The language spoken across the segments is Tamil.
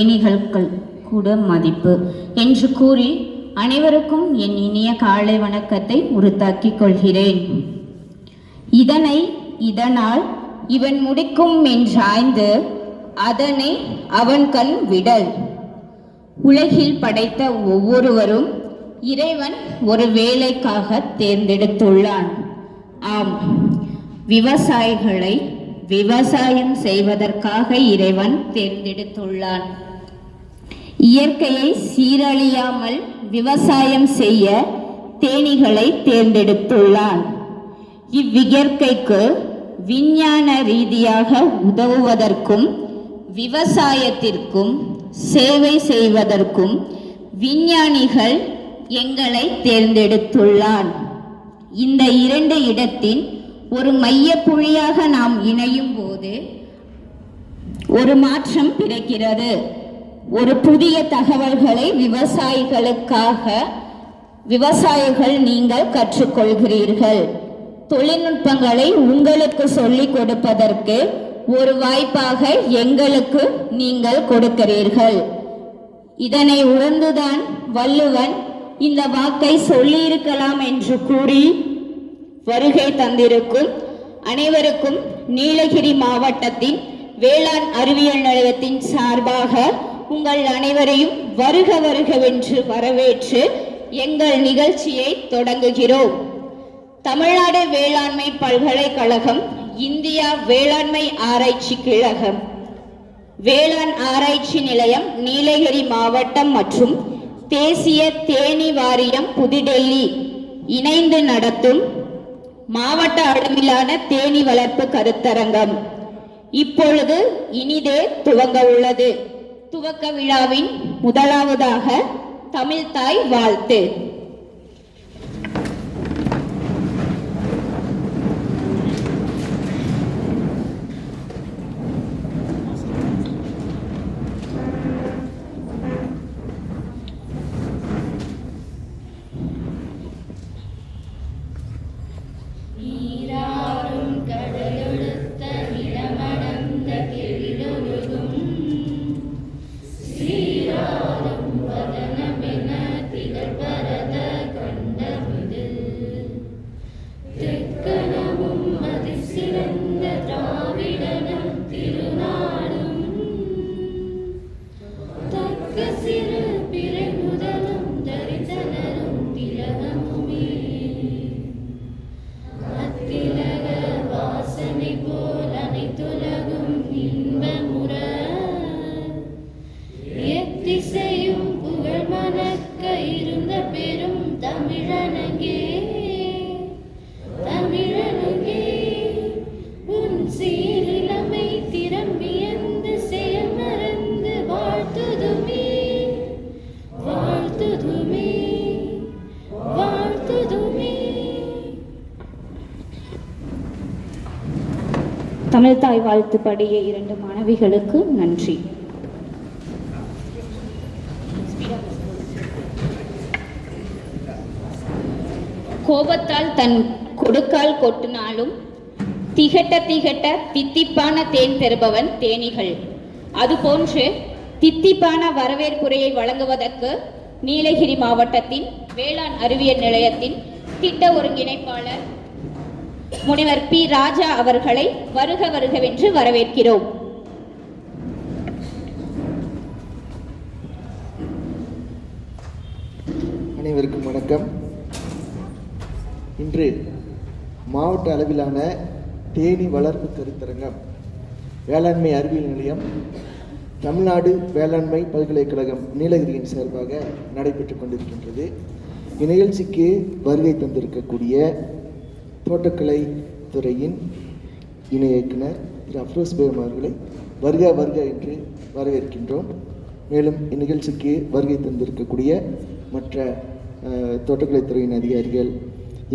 தேனீகள் கூட மதிப்பு என்று கூறி அனைவருக்கும் என் இனிய காலை வணக்கத்தை உறுத்தாக்கிக் கொள்கிறேன். இதனால் இவன் முடிக்கும் என்றாய்ந்து அதனை அவன் கண் விடல். உலகில் படைத்த ஒவ்வொருவரும் இறைவன் ஒரு வேலைக்காக தேர்ந்தெடுத்துள்ளான். ஆம், விவசாயிகளை விவசாயம் செய்வதற்காக இறைவன் தேர்ந்தெடுத்துள்ளான். இயற்கையை சீரழியாமல் விவசாயம் செய்ய தேனீகளை தேர்ந்தெடுத்துள்ளான். இவ்வியற்கைக்கு விஞ்ஞான ரீதியாக உதவுவதற்கும் விவசாயத்திற்கும் சேவை செய்வதற்கும் விஞ்ஞானிகள் எங்களை தேர்ந்தெடுத்துள்ளான். இந்த இரண்டு இடத்தின் ஒரு மைய புள்ளியாக நாம் இணையும் போது ஒரு மாற்றம் பிறக்கிறது. ஒரு புதிய தகவல்களை விவசாயிகள் நீங்கள் கற்றுக்கொள்கிறீர்கள். தொழில்நுட்பங்களை உங்களுக்கு சொல்லிக் கொடுப்பதற்கு ஒரு வாய்ப்பாக எங்களுக்கு நீங்கள் கொடுக்கிறீர்கள். இதனை உணர்ந்துதான் வள்ளுவன் இந்த வாக்கை சொல்லியிருக்கலாம் என்று கூறி வருகை தந்திருக்கும் அனைவருக்கும் நீலகிரி மாவட்டத்தின் வேளாண் அறிவியல் நிலையத்தின் சார்பாக உங்கள் அனைவரையும் வருக வருகவென்று வரவேற்று எங்கள் நிகழ்ச்சியை தொடங்குகிறோம். தமிழ்நாடு வேளாண்மை பல்கலைக்கழகம், இந்தியா வேளாண்மை ஆராய்ச்சி கழகம், வேளாண் ஆராய்ச்சி நிலையம் நீலகிரி மாவட்டம் மற்றும் தேசிய தேனீ வாரியம் புதுடெல்லி இணைந்து நடத்தும் மாவட்ட அளவிலான தேனீ வளர்ப்பு கருத்தரங்கம் இப்பொழுது இனிதே துவங்க உள்ளது. துவக்க விழாவின் முதலாவதாக தமிழ் தாய் வாழ்த்து. தமிழ் தாய் வாழ்த்து படிய இரண்டு மாணவிகளுக்கு நன்றி. கோபத்தால் தன் கொடுக்கால் கொட்டினாலும் திகட்ட தித்திப்பான தேன் தருபவன் தேனீகள். அதுபோன்று தித்திப்பான வரவேற்புரையை வழங்குவதற்கு நீலகிரி மாவட்டத்தின் வேளாண் அறிவியல் நிலையத்தின் திட்ட ஒருங்கிணைப்பாளர் முனைவர் பி. ராஜா அவர்களை வருக வருகவென்று வரவேற்கிறோம். அனைவருக்கும் வணக்கம். இன்று மாவட்ட அளவிலான தேனீ வளர்ப்பு கருத்தரங்கம் வேளாண்மை அறிவியல் நிலையம் தமிழ்நாடு வேளாண்மை பல்கலைக்கழகம் நீலகிரியின் சார்பாக நடைபெற்றுக் கொண்டிருக்கின்றது. இந்நிகழ்ச்சிக்கு வருகை தந்திருக்கக்கூடிய தோட்டக்கலை துறையின் இணை இயக்குனர் திரு அஃப்ரோஸ் பேகம் அவர்களை வருக என்று வரவேற்கின்றோம். மேலும் இந்நிகழ்ச்சிக்கு வருகை தந்திருக்கக்கூடிய மற்ற தோட்டக்கலைத்துறையின் அதிகாரிகள்,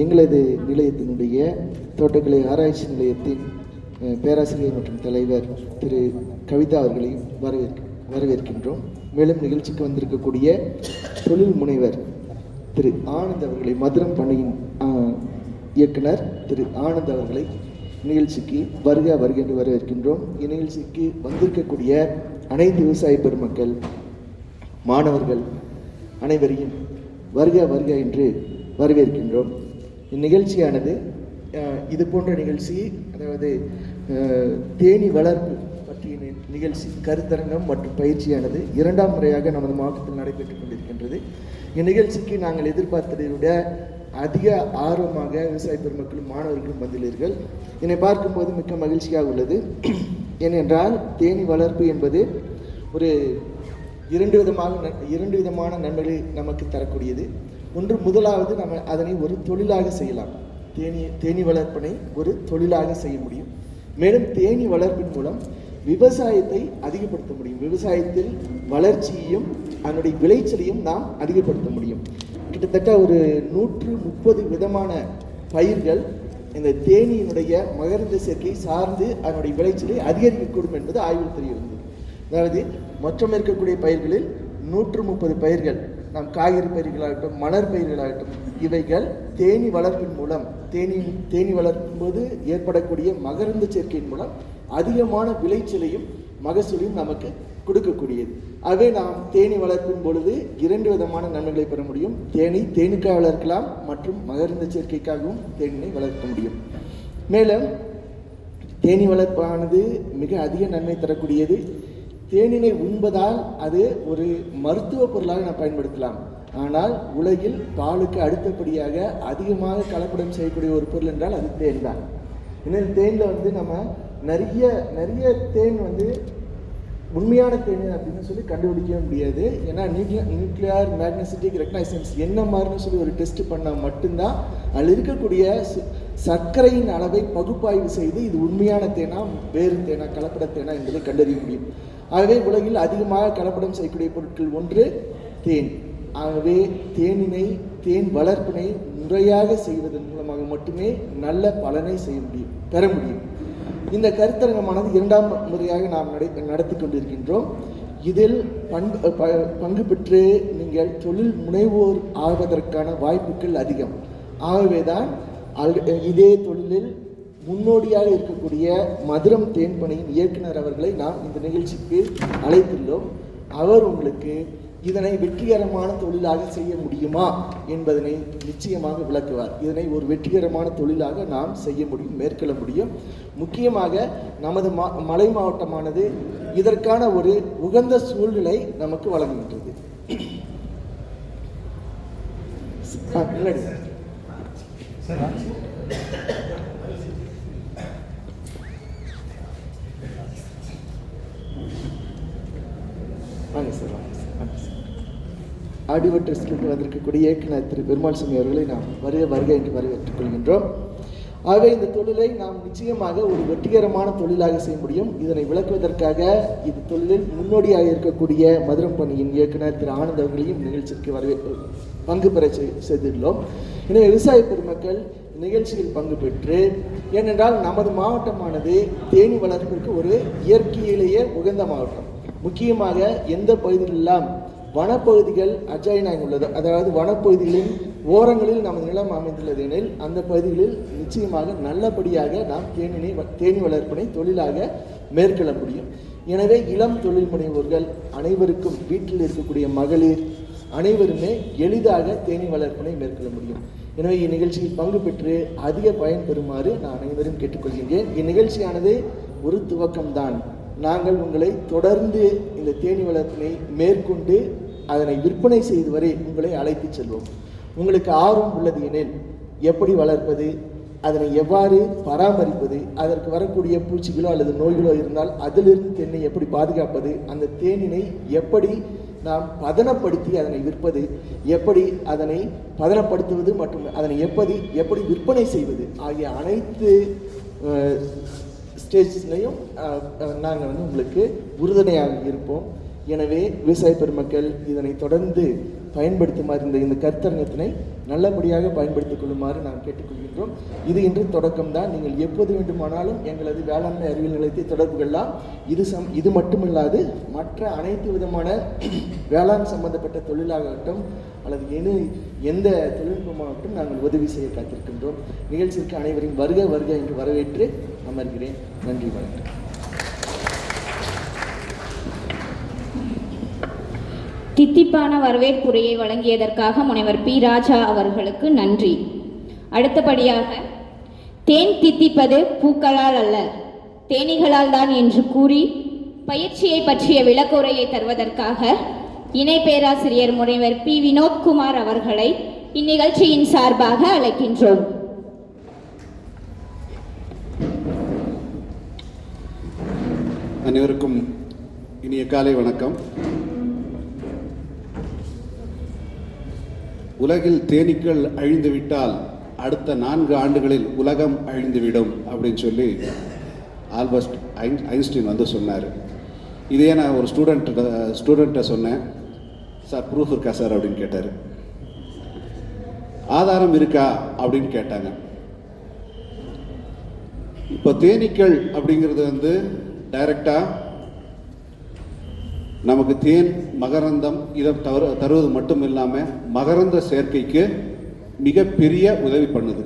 எங்களது நிலையத்தினுடைய தோட்டக்கலை ஆராய்ச்சி நிலையத்தின் பேராசிரியர் மற்றும் தலைவர் திரு கவிதா அவர்களையும் வரவேற்கின்றோம். மேலும் நிகழ்ச்சிக்கு வந்திருக்கக்கூடிய தொழில் முனைவர் திரு ஆனந்த் அவர்களை, மதுரம் பண்ணையின் இயக்குனர் திரு ஆனந்த் அவர்களை நிகழ்ச்சிக்கு வருக என்று வரவேற்கின்றோம். இந்நிகழ்ச்சிக்கு வந்திருக்கக்கூடிய அனைத்து விவசாய பெருமக்கள், மாணவர்கள் அனைவரையும் வருக வருக என்று வரவேற்கின்றோம். இந்நிகழ்ச்சியானது இது போன்ற நிகழ்ச்சி, அதாவது தேனி வளர்ப்பு பற்றிய நிகழ்ச்சி, கருத்தரங்கம் மற்றும் பயிற்சியானது 2ஆம் முறையாக நமது மாவட்டத்தில் நடைபெற்றுக் கொண்டிருக்கின்றது. இந்நிகழ்ச்சிக்கு நாங்கள் எதிர்பார்த்ததை விட அதிக ஆர்வமாக விவசாய பெருமக்களும் மாணவர்களும் வந்துள்ளீர்கள். இதனை பார்க்கும்போது மிக்க மகிழ்ச்சியாக உள்ளது. ஏனென்றால் தேனி வளர்ப்பு என்பது ஒரு இரண்டு விதமான நன்மைகளை நமக்கு தரக்கூடியது. ஒன்று, முதலாவது நம்ம அதனை ஒரு தொழிலாக செய்யலாம். தேனி வளர்ப்பினை ஒரு தொழிலாக செய்ய முடியும். மேலும் தேனி வளர்ப்பின் மூலம் விவசாயத்தை அதிகப்படுத்த முடியும். விவசாயத்தில் வளர்ச்சியையும் அதனுடைய விளைச்சலையும் நாம் அதிகப்படுத்த முடியும். கிட்டத்தட்ட ஒரு 130 விதமான பயிர்கள் இந்த தேனியினுடைய மகரந்த சேர்க்கை சார்ந்து அதனுடைய விளைச்சலை அதிகரிக்கக்கூடும் என்பது ஆய்வில் தெரிய வந்தது. அதாவது மொத்தம் இருக்கக்கூடிய பயிர்களில் 130 பயிர்கள், நாம் காய்கறி பயிர்களாகட்டும், மலர் பயிர்களாகட்டும், இவைகள் தேனி வளர்ப்பின் மூலம் தேனி வளர்க்கும் போது ஏற்படக்கூடிய மகரந்த சேர்க்கையின் மூலம் அதிகமான விளைச்சலையும் மகசூலையும் நமக்கு கொடுக்கக்கூடியது. ஆகவே நாம் தேனி வளர்ப்பின் பொழுது 2 விதமான நன்மைகளை பெற முடியும். தேனுக்காக வளர்க்கலாம் மற்றும் மகரந்த சேர்க்கைக்காகவும் தேனினை வளர்க்க முடியும். மேலும் தேனி வளர்ப்பானது மிக அதிக நன்மை தரக்கூடியது. தேனினை உண்பதால் அது ஒரு மருத்துவ பொருளாக நாம் பயன்படுத்தலாம். ஆனால் உலகில் பாலுக்கு அடுத்தபடியாக அதிகமாக கலப்படம் செய்யக்கூடிய ஒரு பொருள் என்றால் அது தேன் தான். இன்னும் தேனில் நம்ம நிறைய தேன் உண்மையான தேன் அப்படின்னு சொல்லி கண்டுபிடிக்கவே முடியாது. ஏன்னா நியூக்ளியர் மேக்னெட்டிக் ரெகனைசன்ஸ் NMRன்னு சொல்லி ஒரு டெஸ்ட் பண்ணால் மட்டும்தான் அதில் இருக்கக்கூடிய சர்க்கரையின் அளவை பகுப்பாய்வு செய்து இது உண்மையான தேனா வேறு தேனா கலப்பட தேனா என்பதை கண்டறிய முடியும். ஆகவே உலகில் அதிகமாக கலப்படம் செய்யக்கூடிய பொருட்கள் ஒன்று தேன். ஆகவே தேன் வளர்ப்பினை முறையாக செய்வதன் மூலமாக மட்டுமே நல்ல பலனை பெற முடியும். இந்த கருத்தரங்கமானது 2ஆம் முறையாக நாம் நடத்தி கொண்டிருக்கின்றோம். இதில் பங்கு பெற்று நீங்கள் தொழில் முனைவோர் ஆவதற்கான வாய்ப்புகள் அதிகம். ஆகவேதான் இதே தொழிலில் முன்னோடியாக இருக்கக்கூடிய மதுரம் தேன்பனையின் இயக்குனர் அவர்களை நாம் இந்த நிகழ்ச்சிக்கு அழைத்துள்ளோம். அவர் உங்களுக்கு இதனை வெற்றிகரமான தொழிலாக செய்ய முடியுமா என்பதனை நிச்சயமாக விளக்குவார். இதனை ஒரு வெற்றிகரமான தொழிலாக நாம் செய்ய முடியும், மேற்கொள்ள முடியும். முக்கியமாக நமது மலை மாவட்டமானது இதற்கான ஒரு உகந்த சூழ்நிலை நமக்கு வழங்குகின்றது. வாங்க சார், வாங்க சார். ஆடிவோ ட்ரஸ்டிலிருந்து வந்திருக்கக்கூடிய இயக்குனர் திரு பெருமாள் சாமி அவர்களை நாம் வருக என்று வரவேற்றுக் கொள்கின்றோம். ஆகவே இந்த தொழிலை நாம் நிச்சயமாக ஒரு வெற்றிகரமான தொழிலாக செய்ய முடியும். இதனை விளக்குவதற்காக இது தொழிலில் முன்னோடியாக இருக்கக்கூடிய மதுரம் பணியின் இயக்குனர் திரு ஆனந்த் அவர்களையும் நிகழ்ச்சிக்கு பங்கு பெற செய்துள்ளோம். எனவே விவசாய பெருமக்கள் நிகழ்ச்சியில் பங்கு பெற்று, ஏனென்றால் நமது மாவட்டமானது தேனி வளர்ப்பிற்கு ஒரு இயற்கையிலேயே உகந்த மாவட்டம். முக்கியமாக எந்த பகுதிகளெல்லாம் வனப்பகுதிகள் அஜாயினாக உள்ளது, அதாவது வனப்பகுதிகளின் ஓரங்களில் நமது நிலம் அமைந்துள்ளது எனில் அந்த பகுதிகளில் நிச்சயமாக நல்லபடியாக நாம் தேனி வளர்ப்பினை தொழிலாக மேற்கொள்ள முடியும். எனவே இளம் தொழில் முனைவோர்கள் அனைவருக்கும், வீட்டில் இருக்கக்கூடிய மகளிர் அனைவருமே எளிதாக தேனி வளர்ப்பினை மேற்கொள்ள முடியும். எனவே இந்நிகழ்ச்சியில் பங்கு பெற்று அதிக பயன் பெறுமாறு நான் அனைவரும் கேட்டுக்கொள்கின்றேன். இந்நிகழ்ச்சியானது ஒரு துவக்கம்தான். நாங்கள் உங்களை தொடர்ந்து இந்த தேனி வளர்ப்பினை மேற்கொண்டு அதனை விற்பனை செய்து வரை உங்களை அழைத்து செல்வோம். உங்களுக்கு ஆர்வம் உள்ளது எனில் எப்படி வளர்ப்பது, அதனை எவ்வாறு பராமரிப்பது, அதற்கு வரக்கூடிய பூச்சிகளோ அல்லது நோய்களோ இருந்தால் அதிலிருந்து தேனை எப்படி பாதுகாப்பது, அந்த தேனினை எப்படி நாம் பதனப்படுத்தி அதனை விற்பது, எப்படி அதனை பதனப்படுத்துவது மற்றும் அதனை எப்படி விற்பனை செய்வது ஆகிய அனைத்து ஸ்டேஜஸ்லையும் நாங்கள் உங்களுக்கு உறுதுணையாக இருப்போம். எனவே விவசாய பெருமக்கள் இதனை தொடர்ந்து பயன்படுத்துமாறு, இந்த கருத்தரங்கத்தினை நல்லபடியாக பயன்படுத்திக் கொள்ளுமாறு நாம் கேட்டுக்கொள்கின்றோம். இது இன்று தொடக்கம்தான். நீங்கள் எப்போது வேண்டுமானாலும் எங்களது வேளாண்மை அறிவியல் நிலையத்தை தொடர்பு கொள்ளலாம். இது மட்டுமில்லாது மற்ற அனைத்து விதமான வேளாண் சம்பந்தப்பட்ட தொழிலாகட்டும் அல்லது எந்த தொழில்நுட்பமாகட்டும் நாங்கள் உதவி செய்ய காத்திருக்கின்றோம். நிகழ்ச்சிக்கு அனைவரையும் வருக என்று வரவேற்று அமர்கிறேன். நன்றி, வணக்கம். தித்திப்பான வரவேற்புரையை வழங்கியதற்காக முனைவர் பி ராஜா அவர்களுக்கு நன்றி. அடுத்தபடியாக, தேன் தித்திப்பது பூக்களால் அல்ல, தேனீகளால் தான் என்று கூறி பயிற்சியை பற்றிய விளக்குரையை தருவதற்காக இணை பேராசிரியர் முனைவர் பி வினோத்குமார் அவர்களை இந்நிகழ்ச்சியின் சார்பாக அழைக்கின்றோம். அனைவருக்கும் இனிய காலை வணக்கம். உலகில் தேனீக்கள் அழிந்துவிட்டால் அடுத்த 4 ஆண்டுகளில் உலகம் அழிந்துவிடும் அப்படின்னு சொல்லி ஆல்பர்ட் ஐன்ஸ்டீன் வந்து சொன்னார். இதையே நான் ஒரு ஸ்டூடெண்ட்டை சொன்னேன். சார் ப்ரூஃப் இருக்கா சார் அப்படின்னு கேட்டார். ஆதாரம் இருக்கா அப்படின்னு கேட்டாங்க. இப்போ தேனீக்கள் அப்படிங்கிறது வந்து டைரக்டாக நமக்கு தேன், மகரந்தம் இதை தருவது மட்டும் இல்லாமல் மகரந்த சேர்க்கைக்கு மிகப்பெரிய உதவி பண்ணுது.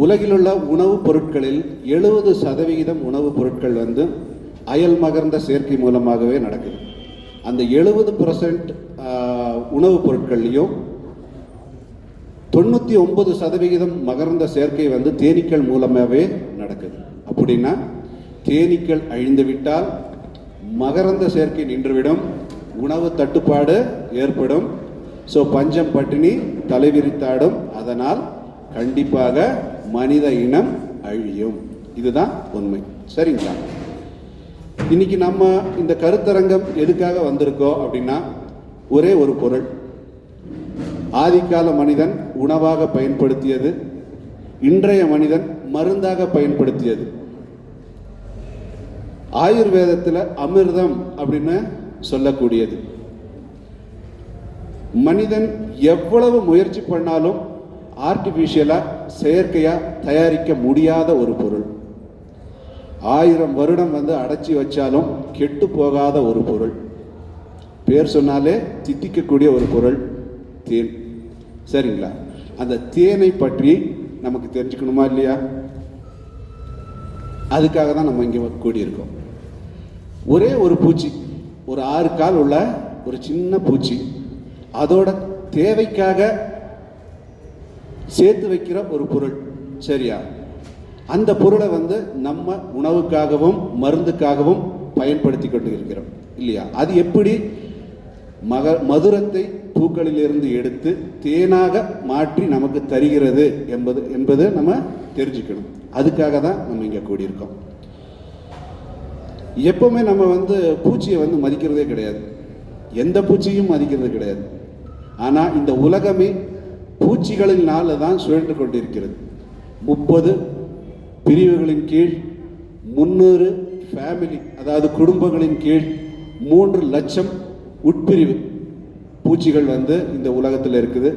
உலகிலுள்ள உணவுப் பொருட்களில் 70% உணவுப் பொருட்கள் வந்து அயல் மகரந்த சேர்க்கை மூலமாகவே நடக்குது. அந்த 70% உணவுப் பொருட்கள்லையும் 99% மகரந்த சேர்க்கை வந்து தேனீக்கள் மூலமாகவே நடக்குது. அப்படின்னா தேனீக்கள் அழிந்துவிட்டால் மகரந்த சேர்க்கை நின்றுவிடும், உணவு தட்டுப்பாடு ஏற்படும். ஸோ பஞ்சம் பட்டினி தலைவிரித்தாடும். அதனால் கண்டிப்பாக மனித இனம் அழியும். இதுதான் உண்மை. சரிங்களா? இன்னைக்கு நம்ம இந்த கருத்தரங்கம் எதுக்காக வந்திருக்கோம் அப்படின்னா, ஒரே ஒரு பொருள். ஆதிகால மனிதன் உணவாக பயன்படுத்தியது, இன்றைய மனிதன் மருந்தாக பயன்படுத்தியது. ஆயுர்வேதத்தில் அமிர்தம் அப்படின்னு சொல்லக்கூடியது. மனிதன் எவ்வளவு முயற்சி பண்ணாலும் ஆர்டிஃபிஷியலாக செயற்கையாக தயாரிக்க முடியாத ஒரு பொருள். 1000 வருடம் வந்து அடைச்சி வச்சாலும் கெட்டு போகாத ஒரு பொருள். பேர் சொன்னாலே தித்திக்கக்கூடிய ஒரு பொருள் தேன். சரிங்களா? அந்த தேனை பற்றி நமக்கு தெரிஞ்சுக்கணுமா இல்லையா? அதுக்காக தான் நம்ம இங்கே கூடியிருக்கோம். ஒரே ஒரு பூச்சி, ஒரு 6 கால் உள்ள ஒரு சின்ன பூச்சி, அதோட தேவைக்காக சேர்த்து வைக்கிற ஒரு பொருள். சரியா? அந்த பொருளை வந்து நம்ம உணவுக்காகவும் மருந்துக்காகவும் பயன்படுத்தி கொண்டு இருக்கிறோம் இல்லையா? அது எப்படி மதுரத்தை பூக்களிலிருந்து எடுத்து தேனாக மாற்றி நமக்கு தருகிறது என்பது நம்ம தெரிஞ்சுக்கணும். அதுக்காக தான் நம்ம இங்கே கூடியிருக்கோம். எப்பவுமே நம்ம வந்து பூச்சியை வந்து மதிக்கிறதே கிடையாது, எந்த பூச்சியும் மதிக்கிறது கிடையாது. ஆனால் இந்த உலகமே பூச்சிகளினால தான் சுழன்று கொண்டிருக்கிறது. 30 பிரிவுகளின் கீழ் 300 ஃபேமிலி, அதாவது குடும்பங்களின் கீழ் 3 லட்சம் உட்பிரிவு பூச்சிகள் வந்து இந்த உலகத்தில் இருக்குது.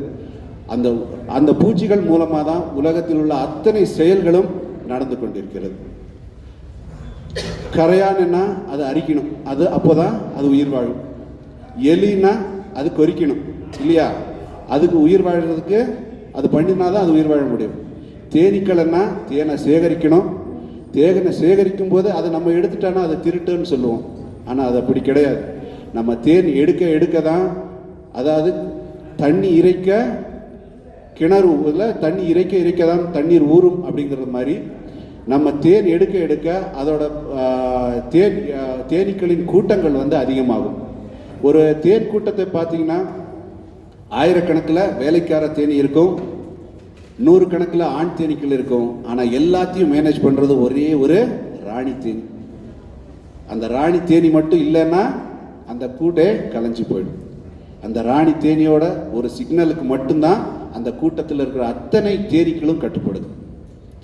அந்த பூச்சிகள் மூலமாக தான் உலகத்தில் உள்ள அத்தனை செயல்களும் நடந்து கொண்டிருக்கிறது. கரையான்னா அது அரிக்கணும், அது அப்போதான் அது உயிர் வாழும். எலினா அது கொறிக்கணும் இல்லையா? அதுக்கு உயிர் வாழ்றதுக்கு அது பண்ணினாதான் அது உயிர் வாழ முடியும். தேனீக்கள்னா தேனை சேகரிக்கணும். தேனை சேகரிக்கும் போது அதை நம்ம எடுத்துட்டோன்னா அது திருட்டுன்னு சொல்லுவோம். ஆனால் அது அப்படி கிடையாது. நம்ம தேன் எடுக்க தான், அதாவது தண்ணி இறைக்க கிணறு தண்ணி இறைக்க தான் தண்ணீர் ஊறும் அப்படிங்கிறது மாதிரி நம்ம தேன் எடுக்க அதோட தேனீக்களின் கூட்டங்கள் வந்து அதிகமாகும். ஒரு தேன் கூட்டத்தை பார்த்தீங்கன்னா 1000 கணக்கில் வேலைக்கார தேனி இருக்கும், 100 கணக்கில் ஆண் தேனீக்கள் இருக்கும். ஆனால் எல்லாத்தையும் மேனேஜ் பண்ணுறது ஒரே ஒரு ராணி தேனி. அந்த ராணி தேனி மட்டும் இல்லைன்னா அந்த கூட்டே கலைஞ்சி போயிடும். அந்த ராணி தேனியோட ஒரு சிக்னலுக்கு மட்டும்தான் அந்த கூட்டத்தில் இருக்கிற அத்தனை தேனீக்களும் கட்டுப்படுது.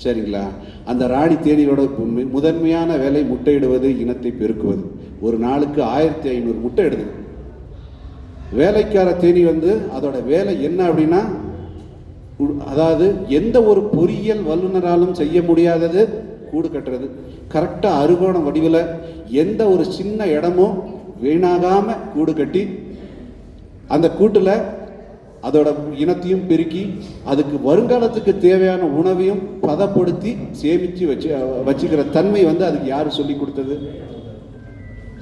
சரிங்களா? அந்த ராணி தேனியோட முதன்மையான வேலை முட்டையிடுவது, இனத்தை பெருக்குவது. ஒரு நாளுக்கு 1500 முட்டை இடுது. வேலைக்கார தேனி வந்து அதோட வேலை என்ன அப்படின்னா, அதாவது எந்த ஒரு பொறியியல் வல்லுநராலும் செய்ய முடியாதது கூடு கட்டுறது. கரெக்டாக அறுகோண வடிவில் எந்த ஒரு சின்ன இடமும் வீணாகாம கூடு கட்டி அந்த கூட்டில் அதோட இனத்தையும் பெருக்கி அதுக்கு வருங்காலத்துக்கு தேவையான உணவையும் பதப்படுத்தி சேமித்து வச்சுக்கிற தன்மை வந்து அதுக்கு யார் சொல்லி கொடுத்தது?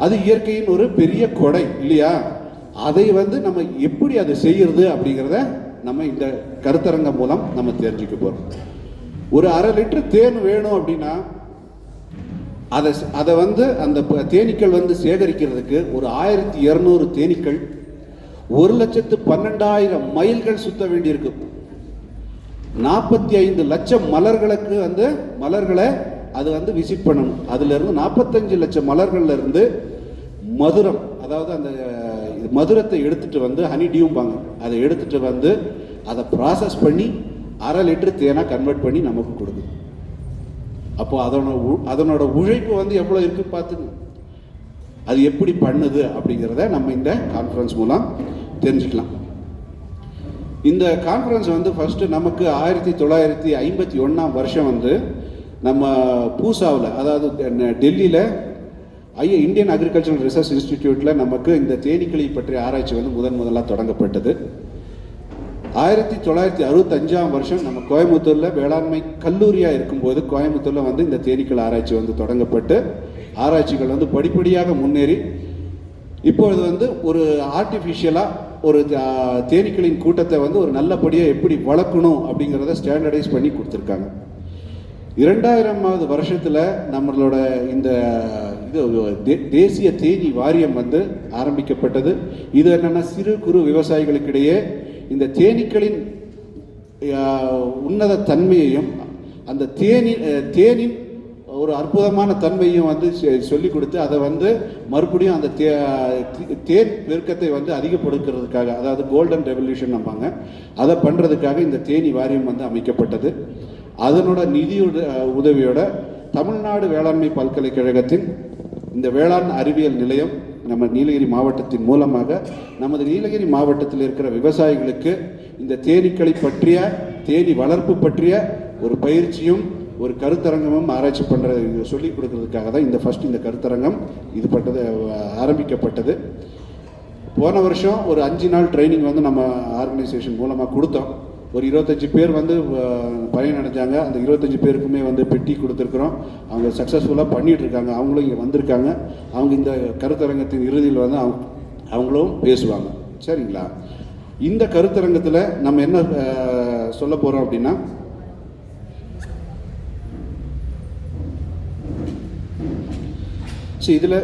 அது இயற்கையின் ஒரு பெரிய கொடை இல்லையா? அதை வந்து நம்ம எப்படி அதை செய்யறது அப்படிங்கிறத நம்ம இந்த கருத்தரங்கம் மூலம் நம்ம தெரிஞ்சுக்க போறோம். ஒரு 1/2 லிட்டர் தேன் வேணும் அப்படின்னா அதை வந்து அந்த தேனீக்கள் வந்து சேகரிக்கிறதுக்கு ஒரு 1200 தேனீக்கள் 1,12,000 மைல்கள் சுத்த வேண்டியிருக்கு. 45 லட்சம் மலர்களுக்கு வந்து மலர்களை அது வந்து விசிட் பண்ணணும். அதுல இருந்து 45 லட்சம் மலர்கள்ல இருந்து மதுரம், அதாவது அந்த மதுரத்தை எடுத்துட்டு வந்து ஹனி டியூம்பாங்க, அதை எடுத்துட்டு வந்து அதை ப்ராசஸ் பண்ணி 1/2 லிட்டர் தேனா கன்வெர்ட் பண்ணி நமக்கு கொடுக்குது. அப்போ அதனோட உழைப்பு வந்து எவ்வளோ இருக்கு பார்த்துங்க. அது எப்படி பண்ணுது அப்படிங்கிறத நம்ம இந்த கான்ஃபரன்ஸ் மூலம் தெரிஞ்சுக்கலாம். இந்த கான்ஃபரன்ஸ் வந்து ஃபர்ஸ்ட் நமக்கு 1951ஆம் வருஷம் வந்து நம்ம பூசாவில், அதாவது டெல்லியில் இந்தியன் அக்ரிகல்ச்சரல் ரிசர்ச் இன்ஸ்டிடியூட்டில் நமக்கு இந்த தேனீக்களை பற்றிய ஆராய்ச்சி வந்து முதலாக தொடங்கப்பட்டது. 1965ஆம் வருஷம் நம்ம கோயம்புத்தூரில் வேளாண்மை கல்லூரியாக இருக்கும்போது கோயம்புத்தூரில் வந்து இந்த தேனீக்கள் ஆராய்ச்சி வந்து தொடங்கப்பட்டு ஆராய்ச்சிகள் வந்து படிப்படியாக முன்னேறி இப்பொழுது வந்து ஒரு ஆர்டிஃபிஷியலாக ஒரு தேனீக்களின் கூட்டத்தை வந்து ஒரு நல்லபடியாக எப்படி வளர்க்கணும் அப்படிங்கிறத ஸ்டாண்டர்டைஸ் பண்ணி கொடுத்துருக்காங்க. 2000ஆவது வருஷத்தில் நம்மளோட இந்த தேசிய தேனி வாரியம் வந்து ஆரம்பிக்கப்பட்டது. இது என்னென்னா சிறு குறு விவசாயிகளுக்கிடையே இந்த தேனீக்களின் உன்னத தன்மையையும் அந்த தேனின் ஒரு அற்புதமான தன்மையும் வந்து சொல்லிக் கொடுத்து அதை வந்து மறுபடியும் அந்த தேன் பெருக்கத்தை வந்து அதிகப்படுத்துறதுக்காக, அதாவது கோல்டன் ரெவல்யூஷன் நம்பாங்க, அதை பண்ணுறதுக்காக இந்த தேனி வாரியம் வந்து அமைக்கப்பட்டது. அதனோட நிதி உதவியோட தமிழ்நாடு வேளாண்மை பல்கலைக்கழகத்தின் இந்த வேளாண் அறிவியல் நிலையம் நம்ம நீலகிரி மாவட்டத்தின் மூலமாக நமது நீலகிரி மாவட்டத்தில் இருக்கிற விவசாயிகளுக்கு இந்த தேனீக்களை பற்றிய தேனி வளர்ப்பு பற்றிய ஒரு பயிற்சியும் ஒரு கருத்தரங்கமும் ஆராய்ச்சி பண்ணுறது சொல்லிக் கொடுக்கறதுக்காக தான் இந்த கருத்தரங்கம் ஆரம்பிக்கப்பட்டது. போன வருஷம் ஒரு 5 நாள் ட்ரைனிங் வந்து நம்ம ஆர்கனைசேஷன் மூலமாக கொடுத்தோம். ஒரு 25 பேர் வந்து பயனடைஞ்சாங்க. அந்த 25 பேருக்குமே வந்து பெட்டி கொடுத்துருக்குறோம். அவங்க சக்ஸஸ்ஃபுல்லாக பண்ணிகிட்டு இருக்காங்க. அவங்களும் இங்கே வந்திருக்காங்க. அவங்க இந்த கருத்தரங்கத்தின் இறுதியில் வந்து அவங்களும் பேசுவாங்க. சரிங்களா? இந்த கருத்தரங்கத்தில் நம்ம என்ன சொல்ல போகிறோம் அப்படின்னா, இதில்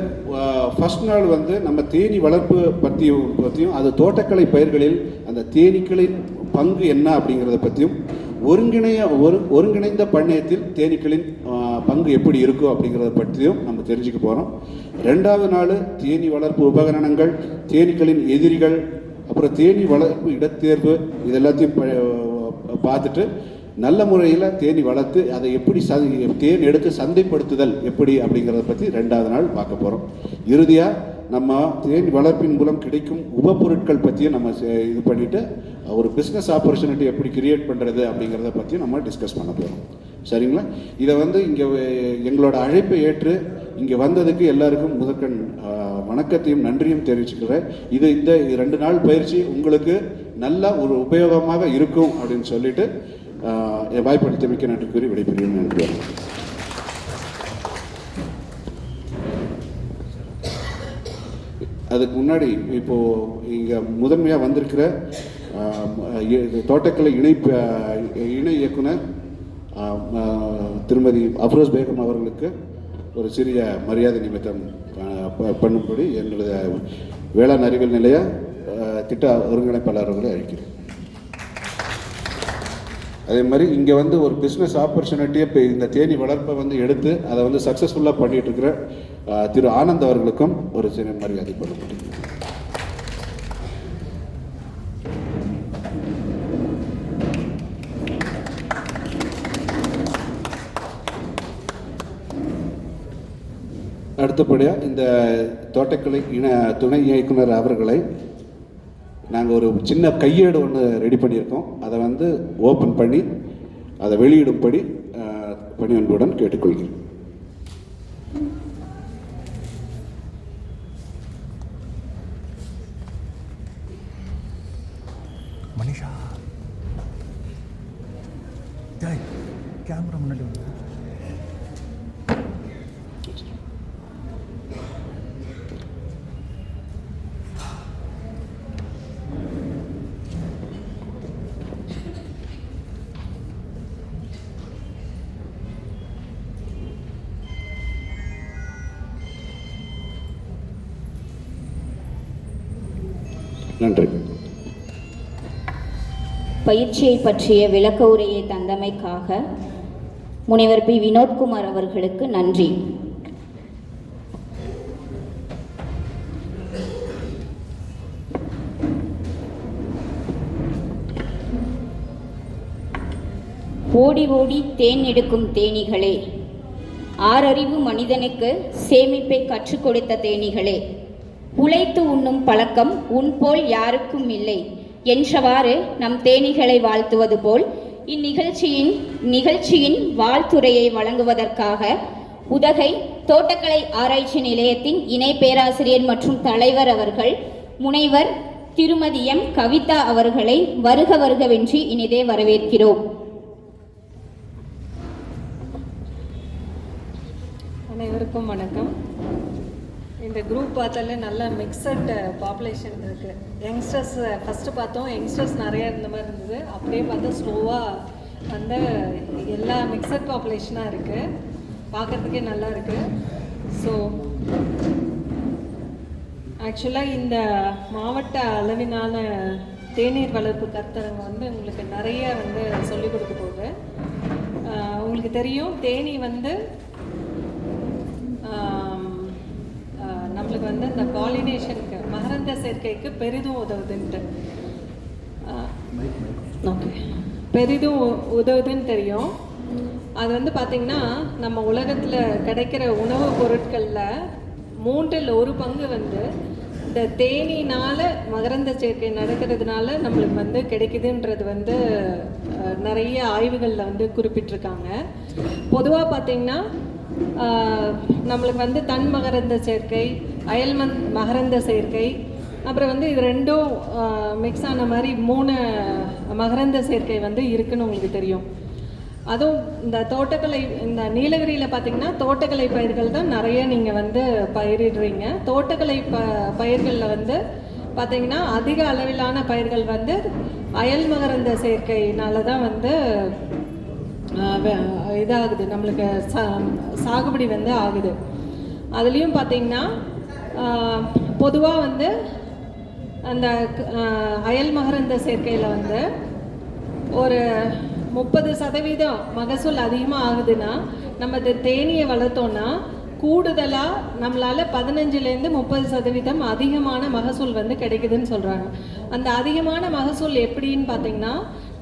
ஃபர்ஸ்ட் நாள் வந்து நம்ம தேனி வளர்ப்பு பற்றியும் அது தோட்டக்கலை பயிர்களில் அந்த தேனீக்களின் பங்கு என்ன அப்படிங்கிறத பற்றியும் ஒருங்கிணைந்த பண்ணையத்தில் தேனீக்களின் பங்கு எப்படி இருக்கும் அப்படிங்கிறத பற்றியும் நம்ம தெரிஞ்சுக்க போகிறோம். 2வது நாள் தேனி வளர்ப்பு உபகரணங்கள், தேனீக்களின் எதிரிகள், அப்புறம் தேனி வளர்ப்பு இடத்தேர்வு, இது எல்லாத்தையும் பார்த்துட்டு நல்ல முறையில் தேனி வளர்த்து அதை எப்படி தேன் எடுத்து சந்தைப்படுத்துதல் எப்படி அப்படிங்கிறத பற்றி 2வது நாள் பார்க்க போகிறோம். இறுதியாக நம்ம தேனி வளர்ப்பின் மூலம் கிடைக்கும் உபப்பொருட்கள் பற்றியும் நம்ம இது பண்ணிவிட்டு ஒரு பிஸ்னஸ் ஆப்பர்ச்சுனிட்டி எப்படி கிரியேட் பண்ணுறது அப்படிங்கிறத பற்றியும் நம்ம டிஸ்கஸ் பண்ண போகிறோம். சரிங்களா? இதை வந்து இங்கே எங்களோட அழைப்பை ஏற்று இங்கே வந்ததுக்கு எல்லாருக்கும் முதற்கண் வணக்கத்தையும் நன்றியும் தெரிவிச்சுக்கிறேன். இந்த 2 நாள் பயிற்சி உங்களுக்கு நல்ல ஒரு உபயோகமாக இருக்கும் அப்படின்னு சொல்லிட்டு வாய்ப்பளித்தமைக்கு நன்றி கூறி விடைபெறுகிறேன். நன்றி. அதுக்கு முன்னாடி இப்போது இங்கே முதன்மையாக வந்திருக்கிற தோட்டக்கலை இணை இயக்குனர் திருமதி அஃப்ரோஸ் பேகம் அவர்களுக்கு ஒரு சிறிய மரியாதை நிமித்தம் பண்ணும்படி என்னுடைய வேளாண் அறிவியல் நிலைய திட்ட ஒருங்கிணைப்பாளர் அவர்களை அழைக்கிறேன். அதே மாதிரி இங்கே வந்து ஒரு பிஸ்னஸ் ஆப்பர்ச்சுனிட்டியை இப்போ இந்த தேனி வளர்ப்பை வந்து எடுத்து அதை வந்து சக்ஸஸ்ஃபுல்லாக பண்ணிகிட்டு இருக்கிற திரு ஆனந்த் அவர்களுக்கும் ஒரு சிறிய மரியாதை பண்ணப்பட்டது. அடுத்தபடியாக இந்த தோட்டக்கலை துணை இயக்குனர் அவர்களை நாங்கள் ஒரு சின்ன கையேடு ஒன்று ரெடி பண்ணியிருக்கோம். அதை வந்து ஓப்பன் பண்ணி அதை வெளியிடும்படி பணிவன்புடன் கேட்டுக்கொள்கிறேன். மனிஷா கேமரா முன்னாடி வந்து நன்றி. பயிற்சியை பற்றிய விளக்க உரையை தந்தமைக்காக முனைவர் பி வினோத்குமார் அவர்களுக்கு நன்றி. ஓடி ஓடி தேன் எடுக்கும் தேனீகளே, ஆறறிவு மனிதனுக்கு சேமிப்பை கற்றுக் கொடுத்த தேனீகளே, உழைத்து உண்ணும் பழக்கம் உன்போல் யாருக்கும் இல்லை என்றவாறு நம் தேனீகளை வாழ்த்துவது போல் இந்நிகழ்ச்சியின் வாழ்த்துரையை வழங்குவதற்காக உதகை தோட்டக்கலை ஆராய்ச்சி நிலையத்தின் இணை பேராசிரியர் மற்றும் தலைவர் அவர்கள் முனைவர் திருமதி எம் கவிதா அவர்களை வருக வருகவென்று இனிதே வரவேற்கிறோம். அனைவருக்கும் வணக்கம். இந்த குரூப் பார்த்தாலே நல்ல மிக்சட் பாப்புலேஷன் இருக்குது. யங்ஸ்டர்ஸ் ஃபஸ்ட்டு பார்த்தோம், யங்ஸ்டர்ஸ் நிறையா இருந்த மாதிரி இருந்தது. அப்படியே பார்த்தா ஸ்லோவாக வந்து எல்லா மிக்சட் பாப்புலேஷனாக இருக்குது. பார்க்குறதுக்கே நல்லா இருக்குது. ஸோ ஆக்சுவலாக இந்த மாவட்ட அளவிலான தேநீர் வளர்ப்பு கருத்தரங்கம் வந்து உங்களுக்கு நிறைய வந்து சொல்லிக் கொடுக்க போகுது. உங்களுக்கு தெரியும், தேனீ வந்து நம்மளுக்கு வந்து இந்த பாலினேஷனுக்கு, மகரந்த சேர்க்கைக்கு பெரிதும் உதவுதுன்ட்டு பெரிதும் உதவுதுன்னு தெரியும். அது வந்து பார்த்திங்கன்னா, நம்ம உலகத்தில் கிடைக்கிற உணவுப் பொருட்களில் 1/3 பங்கு வந்து இந்த தேனீனால் மகரந்த சேர்க்கை நடக்கிறதுனால நம்மளுக்கு வந்து கிடைக்குதுன்றது வந்து நிறைய ஆய்வுகளில் வந்து குறிப்பிட்டிருக்காங்க. பொதுவாக பார்த்திங்கன்னா நம்மளுக்கு வந்து தன் மகரந்த சேர்க்கை, அயல் மகரந்த சேர்க்கை, அப்புறம் வந்து இது ரெண்டும் மிக்ஸ் ஆன மாதிரி 3 மகரந்த சேர்க்கை வந்து இருக்குன்னு உங்களுக்கு தெரியும். அதுவும் இந்த தோட்டக்கலை, இந்த நீலகிரியில் பார்த்திங்கன்னா தோட்டக்கலை பயிர்கள் தான் நிறைய நீங்கள் வந்து பயிரிடுறீங்க. தோட்டக்கலை பயிர்களில் வந்து பார்த்திங்கன்னா அதிக அளவிலான பயிர்கள் வந்து அயல் மகரந்த சேர்க்கையினால தான் வந்து இதாகுது, நம்மளுக்கு சாகுபடி வந்து ஆகுது. அதுலேயும் பார்த்திங்கன்னா பொதுவாக வந்து அந்த அயல் மகரந்த சேர்க்கையில் வந்து ஒரு 30% மகசூல் அதிகமாக ஆகுதுன்னா, நம்ம இந்த தேனீயை வளர்த்தோன்னா கூடுதலாக நம்மளால் 15லேருந்து 30% அதிகமான மகசூல் வந்து கிடைக்குதுன்னு சொல்கிறாங்க. அந்த அதிகமான மகசூல் எப்படின்னு பார்த்திங்கன்னா,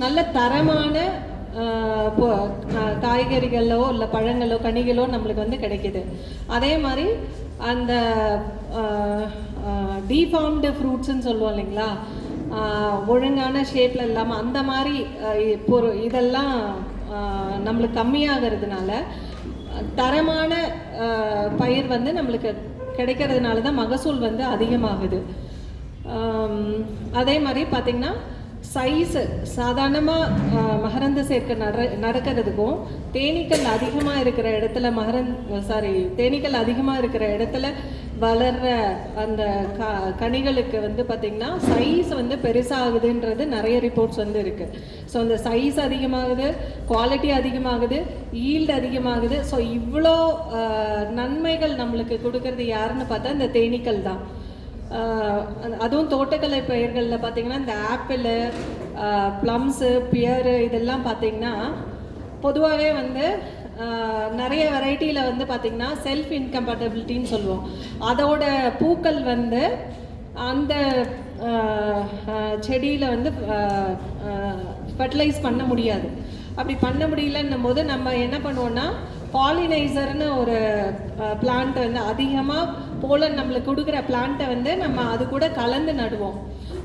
நல்ல தரமான காய்கறிகளோ இல்லை பழங்களோ கனிகளோ நம்மளுக்கு வந்து கிடைக்கிது. அதே மாதிரி அந்த டீஃபார்ம்டு ஃப்ரூட்ஸுன்னு சொல்லுவோம் இல்லைங்களா, ஒழுங்கான ஷேப்பில் இல்லாமல் அந்த மாதிரி இதெல்லாம் நம்மளுக்கு கம்மியாகிறதுனால தரமான பயிர் வந்து நம்மளுக்கு கிடைக்கிறதுனால தான் மகசூல் வந்து அதிகமாகுது. அதே மாதிரி பார்த்திங்கன்னா சைஸு சாதாரணமாக மகரந்த சேர்க்கை நடக்கிறதுக்கும் தேனீக்கள் அதிகமாக இருக்கிற இடத்துல தேனீக்கள் அதிகமாக இருக்கிற இடத்துல வளர்கிற அந்த கனிகளுக்கு வந்து பார்த்திங்கன்னா சைஸ் வந்து பெருசாகுதுன்றது நிறைய ரிப்போர்ட்ஸ் வந்து இருக்குது. ஸோ அந்த சைஸ் அதிகமாகுது, குவாலிட்டி அதிகமாகுது, ஈல்டு அதிகமாகுது. ஸோ இவ்வளோ நன்மைகள் நம்மளுக்கு கொடுக்கறது யாருன்னு பார்த்தா இந்த தேனீக்கள் தான். அதுவும் தோட்டக்கலை பயிர்களில் பார்த்திங்கன்னா இந்த ஆப்பிள், ப்ளம்ஸு, பியரு இதெல்லாம் பார்த்திங்கன்னா பொதுவாகவே வந்து நிறைய வெரைட்டியில் வந்து பார்த்திங்கன்னா செல்ஃப் இன்கம்பேட்டபிலிட்டின்னு சொல்லுவோம். அதோட பூக்கள் வந்து அந்த செடியில் வந்து ஃபெர்டிலைஸ் பண்ண முடியாது. அப்படி பண்ண முடியலன்னும் போது நம்ம என்ன பண்ணுவோன்னா, பாலினைசர்னு ஒரு பிளான்ட் வந்து அதிகமாக போலன் நம்மளுக்கு கொடுக்குற பிளான்ட்டை வந்து நம்ம அது கூட கலந்து நடுவோம்.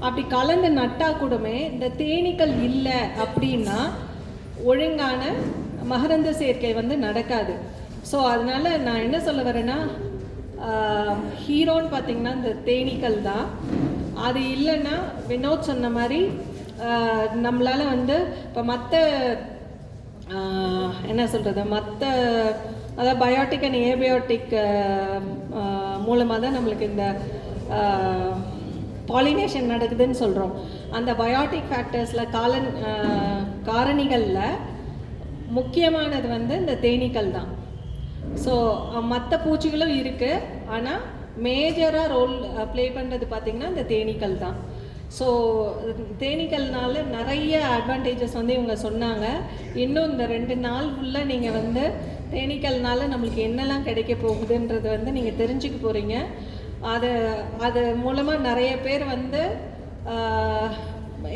அப்படி கலந்து நட்டால் கூடமே இந்த தேனீக்கள் இல்லை அப்படின்னா ஒழுங்கான மகரந்த சேர்க்கை வந்து நடக்காது. ஸோ அதனால் நான் என்ன சொல்ல வரேன்னா, ஹீரோன்னு பார்த்திங்கன்னா இந்த தேனீக்கள் தான். அது இல்லைன்னா வினோத் சொன்ன மாதிரி நம்மளால் வந்து இப்போ மற்ற என்ன சொல்கிறது, மற்ற அதாவது பயோட்டிக் அண்ட் ஏபயோட்டிக் மூலமாக தான் நம்மளுக்கு இந்த பாலினேஷன் நடக்குதுன்னு சொல்கிறோம். அந்த பயோட்டிக் ஃபேக்டர்ஸில் காரணிகளில் முக்கியமானது வந்து இந்த தேனீக்கள் தான். ஸோ மற்ற பூச்சிகளும் இருக்குது, ஆனால் மேஜராக ரோல் ப்ளே பண்ணுறது பார்த்திங்கன்னா இந்த தேனீக்கள் தான். ஸோ தேனீக்கள்னால நிறைய அட்வான்டேஜஸ் வந்து இவங்க சொன்னாங்க. இன்னும் இந்த 2 நாள் ஃபுல்லாக நீங்கள் வந்து தேனீக்கள்னால நம்மளுக்கு என்னெல்லாம் கிடைக்க போகுதுன்றது வந்து நீங்கள் தெரிஞ்சுக்க போகிறீங்க. அது மூலமாக நிறைய பேர் வந்து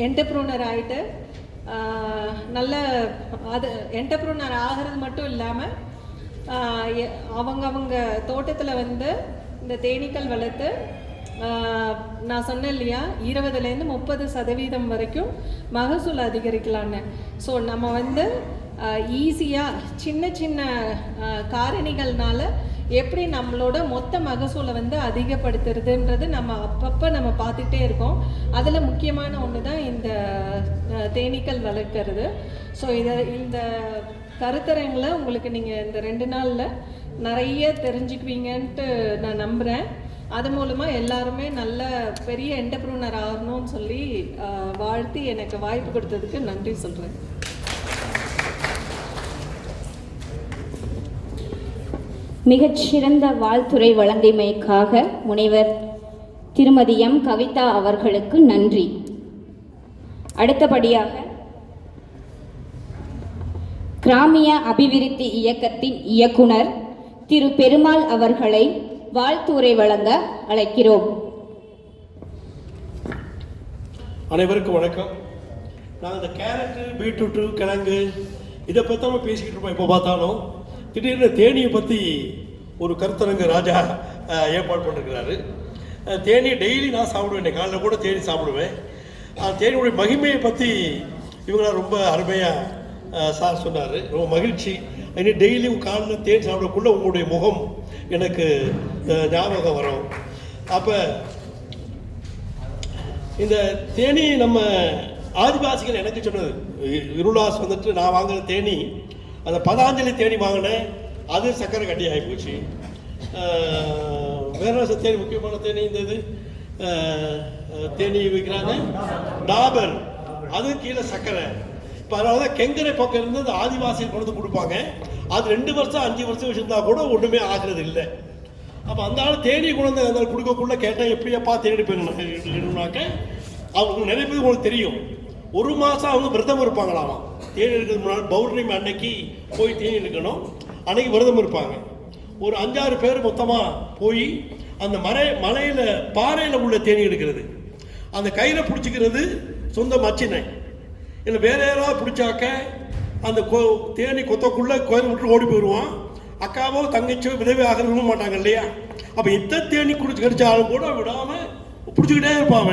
என்டர்ப்ரூனர் ஆகிட்டு நல்ல அது என்டர்ப்ரூனர் ஆகிறது மட்டும் இல்லாமல் அவங்க தோட்டத்தில் வந்து இந்த தேனீக்கள் வளர்த்து நான் சொன்னேன் இல்லையா 20லேருந்து 30% வரைக்கும் மகசூல் அதிகரிக்கலான்னு. ஸோ நம்ம வந்து ஈஸியாக சின்ன சின்ன காரணிகள்னால எப்படி நம்மளோட மொத்த மகசூலை வந்து அதிகப்படுத்துறதுன்றது நம்ம அப்பப்போ நம்ம பார்த்துட்டே இருக்கோம். அதில் முக்கியமான ஒன்று தான் இந்த தேனீக்கள் வளர்க்குறது. ஸோ இந்த கருத்தரங்கில் உங்களுக்கு நீங்கள் இந்த 2 நாளில் நிறைய தெரிஞ்சுக்குவீங்கன்ட்டு நான் நம்புகிறேன். அது மூலமாக எல்லாருமே நல்ல பெரிய என்டர்ப்ரூனர் ஆகணும்னு சொல்லி வாழ்த்தி எனக்கு வாய்ப்பு கொடுத்ததுக்கு நன்றி சொல்கிறேன். மிகச்சிறந்த வாழ்த்துரை வழங்கியமைக்காக முனைவர் திருமதி எம் கவிதா அவர்களுக்கு நன்றி. அடுத்தபடியாக கிராமிய அபிவிருத்தி இயக்கத்தின் இயக்குனர் திரு பெருமாள் அவர்களை வாழ்த்துரை வழங்க அழைக்கிறோம். அனைவருக்கும் வணக்கம். நாங்கள் இந்த கேரட்டு, பீட்ரூட்டு, கிழங்கு இதை பற்றி நம்ம பேசிக்கிட்டு இருப்போம். இப்போ பார்த்தாலும் திடீர்னு தேனியை பற்றி ஒரு கருத்தரங்கு ராஜா ஏற்பாடு பண்ணிருக்கிறாரு. தேனி டெய்லி நான் சாப்பிடுவேன், காலையில் கூட தேனி சாப்பிடுவேன். தேனியுடைய மகிமையை பற்றி இவங்களாம் ரொம்ப அருமையாக சார் சொன்னார். ரொம்ப மகிழ்ச்சி. இனி டெய்லியும் காலையில் தேன் சாப்பிடக்குள்ள உங்களுடைய முகம் எனக்கு ஞாபகம் வரும். அப்போ இந்த தேனி நம்ம ஆதிவாசிகள் எனக்கு சொன்னது. இருளாஸ் வந்துட்டு நான் வாங்குகிற தேனி, அந்த பதாஞ்சலி தேனி வாங்கினேன், அது சர்க்கரை கட்டி ஆகிப்போச்சு. வேற தேனி, முக்கியமான தேனி இந்த இது தேனி விற்கிறாங்க டாபர், அது கீழே சர்க்கரை. இப்போ அதனால தான் கெங்கரை பக்கம் இருந்து அந்த ஆதிவாசிகள் கொண்டு கொடுப்பாங்க. அது 2 வருஷம் 5 வருஷம் வச்சுருந்தா கூட ஒன்றுமே ஆகிறது இல்லை. அப்போ அந்த ஆள் தேனி கொண்டு அந்த கொடுக்கக்குள்ள கேட்டால் எப்படியாப்பா தேடி எடுப்பேன்னாக்க அவங்க நிறைய பேர் உங்களுக்கு தெரியும். 1 மாதம் அவங்க விரதம் இருப்பாங்களாம். தேனி எடுக்கிறது முன்னாடி பௌர்ணமி அன்னைக்கு போய் தேனி எடுக்கணும். அன்னைக்கு விரதம் இருப்பாங்க. ஒரு 5-6 பேர் மொத்தமாக போய் அந்த மலையில் பாறையில் உள்ள தேனி எடுக்கிறது. அந்த கையில் பிடிச்சிக்கிறது சொந்த மச்சினை இல்லை வேற யாராவது பிடிச்சாக்க அந்த தேனி கொத்தக்குள்ளே கோயில் விட்டு ஓடி போயிடுவான். அக்காவோ தங்கச்சியோ விதவை ஆகிறவங்க மாட்டாங்க இல்லையா? அப்போ எத்தனை தேனி குடிச்சு கடிச்சாலும் கூட விடாமல் பிடிச்சிக்கிட்டே இருப்பாங்க.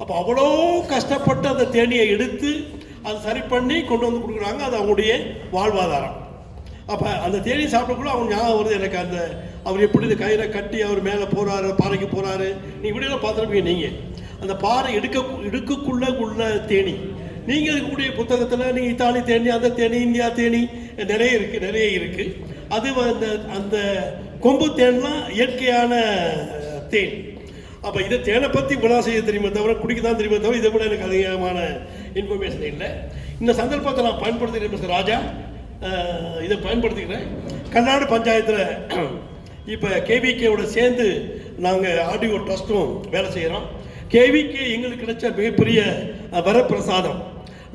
அப்போ அவ்வளோ கஷ்டப்பட்டு அந்த தேனியை எடுத்து அதை சரி பண்ணி கொண்டு வந்து கொடுக்குறாங்க. அது அவங்களுடைய வாழ்வாதாரம். அப்போ அந்த தேனி சாப்பிடக்குள்ள அவங்க ஞாபகம் வருது எனக்கு. அந்த அவர் எப்படி இந்த கயிறை கட்டி அவர் மேலே போகிறாரு, பாறைக்கு போகிறாரு. நீங்கள் இப்படியெல்லாம் பார்த்துருப்பீங்க. நீங்கள் அந்த பாறை இடுக்குக்குள்ளே உள்ள தேனி, நீங்கள் இருக்கக்கூடிய புத்தகத்தில் நீங்கள் இத்தாலி தேனி, அந்த தேனி, இந்தியா தேனி நிறைய இருக்குது. அது அந்த கொம்பு தேன்லாம் இயற்கையான தேன். அப்போ இதை தேனை பற்றி குணம் செய்ய தெரியுமே தவிர குடிக்க தான் தெரியுமே தவிர இதை விட எனக்கு அதிகமான இன்ஃபர்மேஷன் இல்லை. இந்த சந்தர்ப்பத்தை நான் பயன்படுத்திக்கிறேன் மிஸ்டர் ராஜா. இதை பயன்படுத்திக்கிறேன். கர்நாடு பஞ்சாயத்தில் இப்போ கேவிகேவோட சேர்ந்து நாங்கள் ஆடியோ ட்ரஸ்ட்டும் வேலை செய்கிறோம். கேவிகே எங்களுக்கு கிடைச்ச மிகப்பெரிய வரப்பிரசாதம்.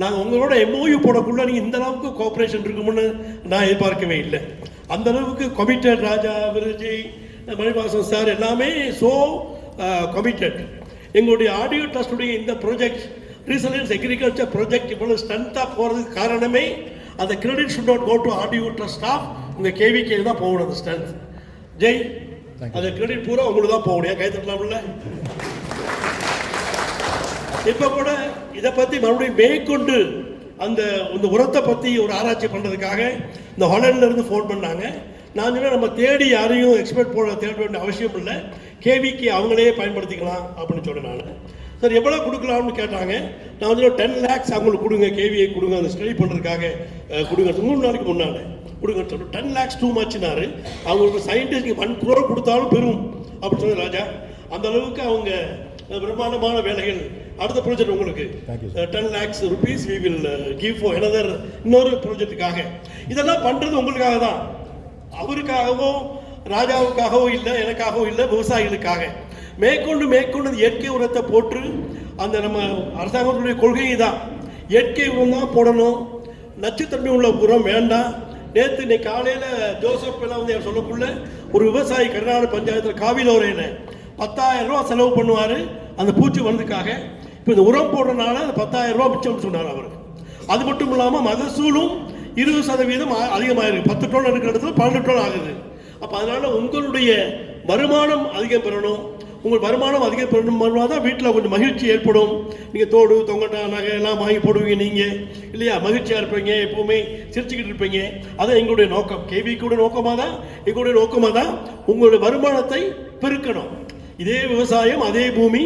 நாங்கள் உங்களோட MOU போடக்குள்ள நீங்கள் இந்த அளவுக்கு கோஆப்ரேஷன் இருக்கும்னு நான் எதிர்பார்க்கவே இல்லை. அந்த அளவுக்கு கமிட்டட். ராஜா, விருஜய், மணிவாசன் சார் எல்லாமே ஸோ கமிட்டட். எங்களுடைய ஆடியோ ட்ரஸ்டுடைய இந்த ப்ராஜெக்ட் ரீசலியன்ஸ் அக்ரிகல்ச்சர் ப்ராஜெக்ட் இவ்வளோ ஸ்ட்ரென்த்தாக போகிறதுக்கு காரணமே அந்த credit should not go to audio trust staff. உங்கள் கேவிகே தான் போகணும் அந்த ஸ்ட்ரென்த். ஜெய், அந்த கிரெடிட் பூரா உங்களுக்கு தான் போகணும். கை தட்டலாம்ல. இப்போ கூட இதை பற்றி மறுபடியும் மேற்கொண்டு அந்த உரத்தை பற்றி ஒரு ஆராய்ச்சி பண்ணுறதுக்காக இந்த ஹாலண்ட்லேருந்து ஃபோன் பண்ணாங்க. நான் சொன்னேன் நம்ம தேடி யாரையும் எக்ஸ்பர்ட் தேட வேண்டிய அவசியம் இல்லை, கேவிக்கு அவங்களே பயன்படுத்திக்கலாம் அப்படின்னு சொன்னேன். நான் சார் எவ்வளோ கொடுக்கலாம்னு கேட்டாங்க. நான் வந்து 10 lakhs அவங்களுக்கு கொடுங்க, கேவிஐ கொடுங்க, அந்த ஸ்டடி பண்ணுறதுக்காக கொடுங்க. 3 நாளைக்கு முன்னாடி கொடுங்கன்னு சொல்லிட்டு 10 lakhs டூ மச்னாரு. அவங்களுக்கு சயின்டிஸ்ட் 1 crore கொடுத்தாலும் பெரும் அப்படின்னு சொன்னது ராஜா. அந்த அளவுக்கு அவங்க பிரம்மாண்டமான வேலைகள். அடுத்த ப்ராஜெக்ட் உங்களுக்கு 10 lakhs rupees we will give for another இன்னொரு ப்ராஜெக்டுக்காக. இதெல்லாம் பண்ணுறது உங்களுக்காக தான், அவருக்காகவோ ராஜாவுக்காகவோ இல்லை, எனக்காகவோ இல்லை, விவசாயிகளுக்காக. மேற்கொண்டு இயற்கை உரத்தை போட்டு அந்த நம்ம அரசாங்கத்துடைய கொள்கையை தான் இயற்கை உரம் தான் போடணும், நச்சுத்தன்மை உள்ள உரம் வேண்டாம். இன்னைக்கு காலையில் ஜோசப் எல்லாம் வந்து சொல்லக்குள்ள ஒரு விவசாயி கர்நாடக பஞ்சாயத்தில் காவிலோரேன்னு 10,000 ரூபா செலவு பண்ணுவார் அந்த பூச்சி வந்ததுக்காக. இப்போ இந்த உரம் போடுறதுனால அந்த 10,000 ரூபா மிச்சம் சொன்னார் அவருக்கு. அது மட்டும் இல்லாமல் மகசூலும் 20% அதிகமாக இருக்குது. 10 டன் இருக்கிற இடத்துல 12 டன் ஆகுது. அப்போ அதனால் உங்களுடைய வருமானம் அதிகம் பெறணும். உங்கள் வருமானம் அதிகம் பெறணும் தான் வீட்டில் கொஞ்சம் மகிழ்ச்சி ஏற்படும். நீங்கள் தோடு தொங்கட்டா நகை எல்லாம் வாங்கி போடுவீங்க நீங்கள் இல்லையா, மகிழ்ச்சியாக இருப்பீங்க, எப்போவுமே சிரிச்சுக்கிட்டு இருப்பீங்க. அதான் எங்களுடைய நோக்கம், கேவிக்குடைய நோக்கமாக தான் எங்களுடைய நோக்கமாக தான் உங்களுடைய வருமானத்தை பெருக்கணும். இதே விவசாயம் அதே பூமி,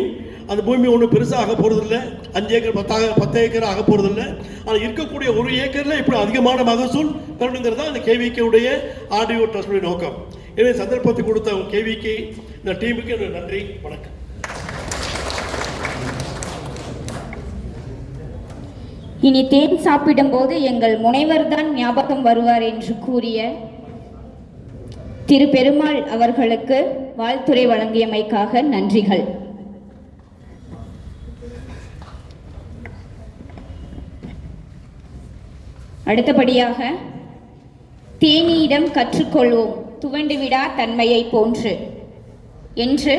அந்த பூமி ஒன்றும் பெருசாக ஆக போகிறதில்ல, 5 ஏக்கர் 10 ஏக்கர் ஆக போகிறதில்ல. ஆனால் இருக்கக்கூடிய 1 ஏக்கரில் இப்படி அதிகமான மகசூல் பெறணுங்கிறது தான் இந்த கேவிக்குடைய ஆடியோ ட்ரஸ்டுடைய நோக்கம். எனவே சந்தர்ப்பத்தை கொடுத்த கேவிக்கு இந்த டீமுக்கு என்னுடைய நன்றி, வணக்கம். இனி தேன் சாப்பிடும்போது எங்கள் முனைவர் தான் ஞாபகம் வருவார் என்று கூறிய திரு பெருமாள் அவர்களுக்கு வாழ்த்துரை வழங்கியமைக்காக நன்றிகள். அடுத்தபடியாக தேனியிடம் கற்றுக்கொள்வோம் துவண்டுவிடா தன்மையை போன்று என்று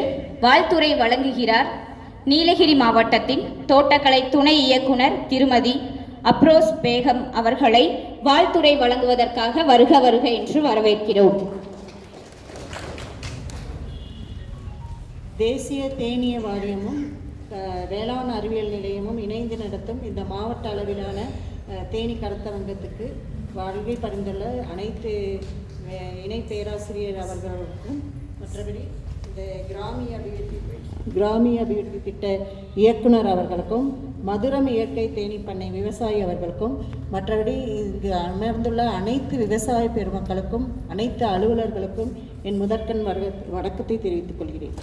வாழ்த்துரை வழங்குகிறார் நீலகிரி மாவட்டத்தின் தோட்டக்கலை துணை இயக்குனர் திருமதி அப்ரோஸ் பேகம் அவர்களை வாழ்த்துரை வழங்குவதற்காக வருக வருக என்று வரவேற்கிறோம். தேசிய தேனீய வாரியமும் வேளாண் அறிவியல் நிலையமும் இணைந்து நடத்தும் இந்த மாவட்ட அளவிலான தேனி கருத்தரங்கத்துக்கு வருகை பரிந்துள்ள அனைத்து இணை பேராசிரியர் அவர்களுக்கும், மற்றபடி இந்த கிராமிய அபிவிருத்தி திட்ட இயக்குனர் அவர்களுக்கும், மதுரம் இயற்கை தேனி பண்ணை விவசாயி அவர்களுக்கும், மற்றபடி இங்கு அமர்ந்துள்ள அனைத்து விவசாய பெருமக்களுக்கும், அனைத்து அலுவலர்களுக்கும் என் முதற்கண் வணக்கத்தை தெரிவித்துக் கொள்கிறேன்.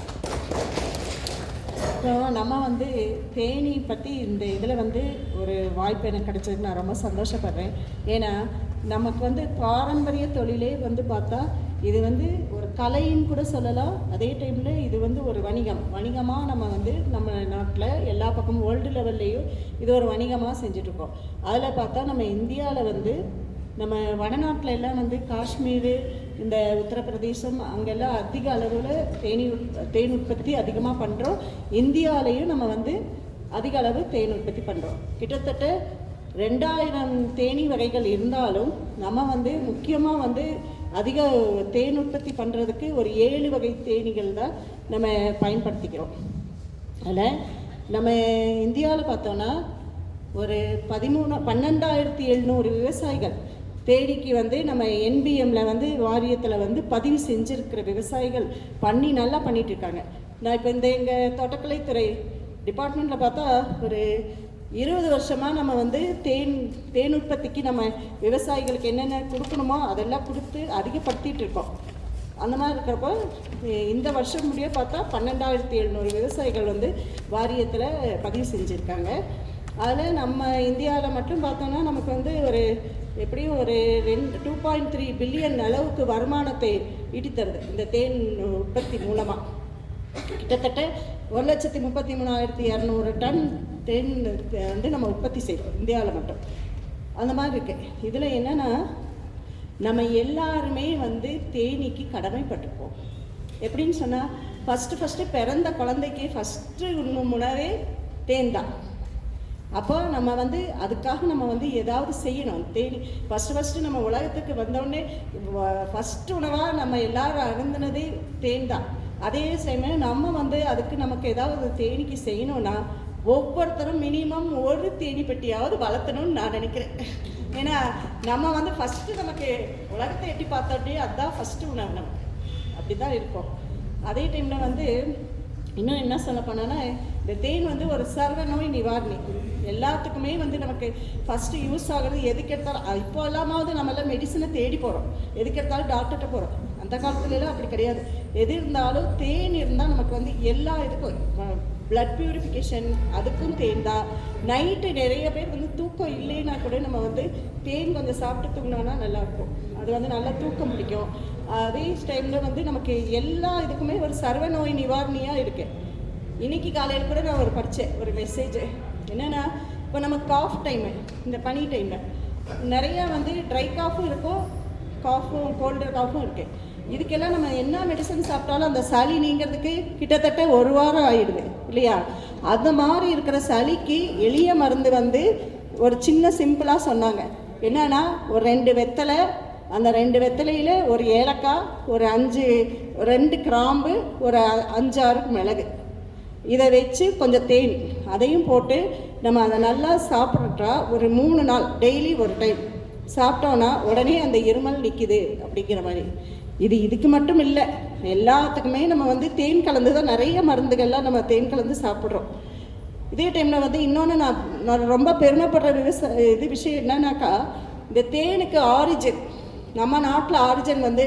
நம்ம தேனி பற்றி இந்த இதில் ஒரு வாய்ப்பு எனக்கு கிடைச்சதுக்கு நான் ரொம்ப சந்தோஷப்படுறேன். ஏன்னா நமக்கு பாரம்பரிய தொழிலே பார்த்தா இது ஒரு கலைன்னு கூட சொல்லலாம். அதே டைமில் இது ஒரு வணிகமாக நம்ம நாட்டில் எல்லா பக்கமும் வேர்ல்டு லெவல்லையும் இது ஒரு வணிகமாக செஞ்சிட்ருக்கோம். அதில் பார்த்தா நம்ம இந்தியாவில் நம்ம வடநாட்டில் எல்லாம் காஷ்மீர், இந்த உத்தரப்பிரதேசம் அங்கெல்லாம் அதிக அளவில் தேன் உற்பத்தி அதிகமாக பண்ணுறோம். இந்தியாவிலையும் நம்ம அதிக அளவு தேன் உற்பத்தி பண்ணுறோம். கிட்டத்தட்ட 2000 தேனீ வகைகள் இருந்தாலும் நம்ம முக்கியமாக அதிக தேன் உற்பத்தி பண்ணுறதுக்கு ஒரு 7 வகை தேனீகள் தான் நம்ம பயன்படுத்திக்கிறோம். அதில் நம்ம இந்தியாவில் பார்த்தோன்னா ஒரு 12,700 விவசாயிகள் தேனிக்கு நம்ம என்பிஎம்மில் வாரியத்தில் பதிவு செஞ்சுருக்கிற விவசாயிகள் நல்லா பண்ணிகிட்ருக்காங்க. நான் இப்போ எங்கள் தோட்டக்கலைத்துறை டிபார்ட்மெண்ட்டில் பார்த்தா ஒரு 20 வருஷமாக நம்ம தேன் உற்பத்திக்கு நம்ம விவசாயிகளுக்கு என்னென்ன கொடுக்கணுமோ அதெல்லாம் கொடுத்து அதிகப்படுத்திகிட்டு இருக்கோம். அந்த மாதிரி இருக்கிறப்போ இந்த வருஷம் முடிய பார்த்தா 12,700 விவசாயிகள் வாரியத்தில் பதிவு செஞ்சுருக்காங்க. அதில் நம்ம இந்தியாவில் மட்டும் பார்த்தோன்னா நமக்கு ஒரு எப்படியும் ஒரு 2.3 பில்லியன் அளவுக்கு வருமானத்தை ஈட்டித்தருது இந்த தேன் உற்பத்தி மூலமாக. கிட்டத்தட்ட 1,33,200 டன் தேன் நம்ம உற்பத்தி செய்கிறோம் இந்தியாவில் மட்டும். அந்த மாதிரி இருக்கு. இதில் என்னென்னா நம்ம எல்லாருமே தேனீக்கு கடமைப்பட்டிருப்போம். எப்படின்னு சொன்னால் ஃபஸ்ட்டு பிறந்த குழந்தைக்கு ஃபஸ்ட்டு உணவே தேன் தான். அப்போ நம்ம அதுக்காக நம்ம ஏதாவது செய்யணும். தேனி ஃபஸ்ட்டு நம்ம உலகத்துக்கு வந்தோடனே ஃபஸ்ட்டு உணவாக நம்ம எல்லாரும் அருந்தினதே தேன் தான். அதே சமயம் நம்ம அதுக்கு நமக்கு ஏதாவது தேனிக்கு செய்யணும்னா ஒவ்வொருத்தரும் மினிமம் ஒரு தேனி பெட்டியாவது வளர்த்தணும்னு நான் நினைக்கிறேன். ஏன்னா நம்ம ஃபஸ்ட்டு நமக்கு உலகத்தை எட்டி பார்த்தோட்டே அதுதான் ஃபஸ்ட்டு உணவு நமக்கு அப்படி தான் இருக்கும். அதே டைமில் இன்னும் என்ன சொல்ல போனோன்னா இந்த தேன் ஒரு சர்வ நோய் நிவாரணி. எல்லாத்துக்குமே நமக்கு ஃபஸ்ட்டு யூஸ் ஆகிறது. எதுக்கு எடுத்தாலும் இப்போ எல்லாமாவது நம்மளாம் மெடிசனை தேடி போகிறோம், எதுக்கு எடுத்தாலும் டாக்டர்கிட்ட போகிறோம். அந்த காலத்துலலாம் அப்படி கிடையாது. எது இருந்தாலும் தேன் இருந்தால் நமக்கு எல்லா இதுக்கும் பிளட் பியூரிஃபிகேஷன் அதுக்கும் தேன் தான். நைட்டு நிறைய பேர் தூக்கம் இல்லைன்னா கூட நம்ம தேன் கொஞ்சம் சாப்பிட்டு தூங்கினோன்னா நல்லாயிருக்கும். அது நல்லா தூக்கம் பிடிக்கும். அதே டைமில் வந்து நமக்கு எல்லா இதுக்குமே ஒரு சர்வ நோய் நிவாரணியாக இருக்குது. இன்னைக்கு காலையில் கூட நான் படித்தேன் ஒரு மெசேஜ். என்னென்னா, இப்போ நம்ம காஃப் டைமு, இந்த பனி டைமில் நிறையா வந்து ட்ரை காஃபும் இருக்கும், காஃபும் கோல்டு காஃபும் இருக்குது. இதுக்கெல்லாம் நம்ம என்ன மெடிசன் சாப்பிட்டாலும் அந்த சளி நீங்கிறதுக்கு கிட்டத்தட்ட 1 வாரம் ஆகிடுது இல்லையா? அந்த மாதிரி இருக்கிற சளிக்கு எளிய மருந்து வந்து ஒரு சின்ன சிம்பிளாக சொன்னாங்க. என்னன்னா, ஒரு 2 வெத்தலை, அந்த 2 வெத்தலையில் ஒரு ஏலக்காய், ஒரு 2 கிராம்பு, ஒரு 5-6 மிளகு, இதை வச்சு கொஞ்சம் தேன், அதையும் போட்டு நம்ம அதை நல்லா சாப்பிட்றா ஒரு 3 நாள் டெய்லி ஒரு டைம் சாப்பிட்டோன்னா உடனே அந்த இருமல் நிற்கிது அப்படிங்கிற மாதிரி. இதுக்கு மட்டும் இல்லை, எல்லாத்துக்குமே நம்ம வந்து தேன் கலந்து தான் நிறைய மருந்துகள்லாம் நம்ம தேன் கலந்து சாப்பிட்றோம். இதே டைமில் வந்து இன்னொன்று நான் ரொம்ப பெருமைப்படுற விஷயம் என்னன்னாக்கா, இந்த தேனுக்கு ஆரிஜின், நம்ம நாட்டில் ஆரிஜின் வந்து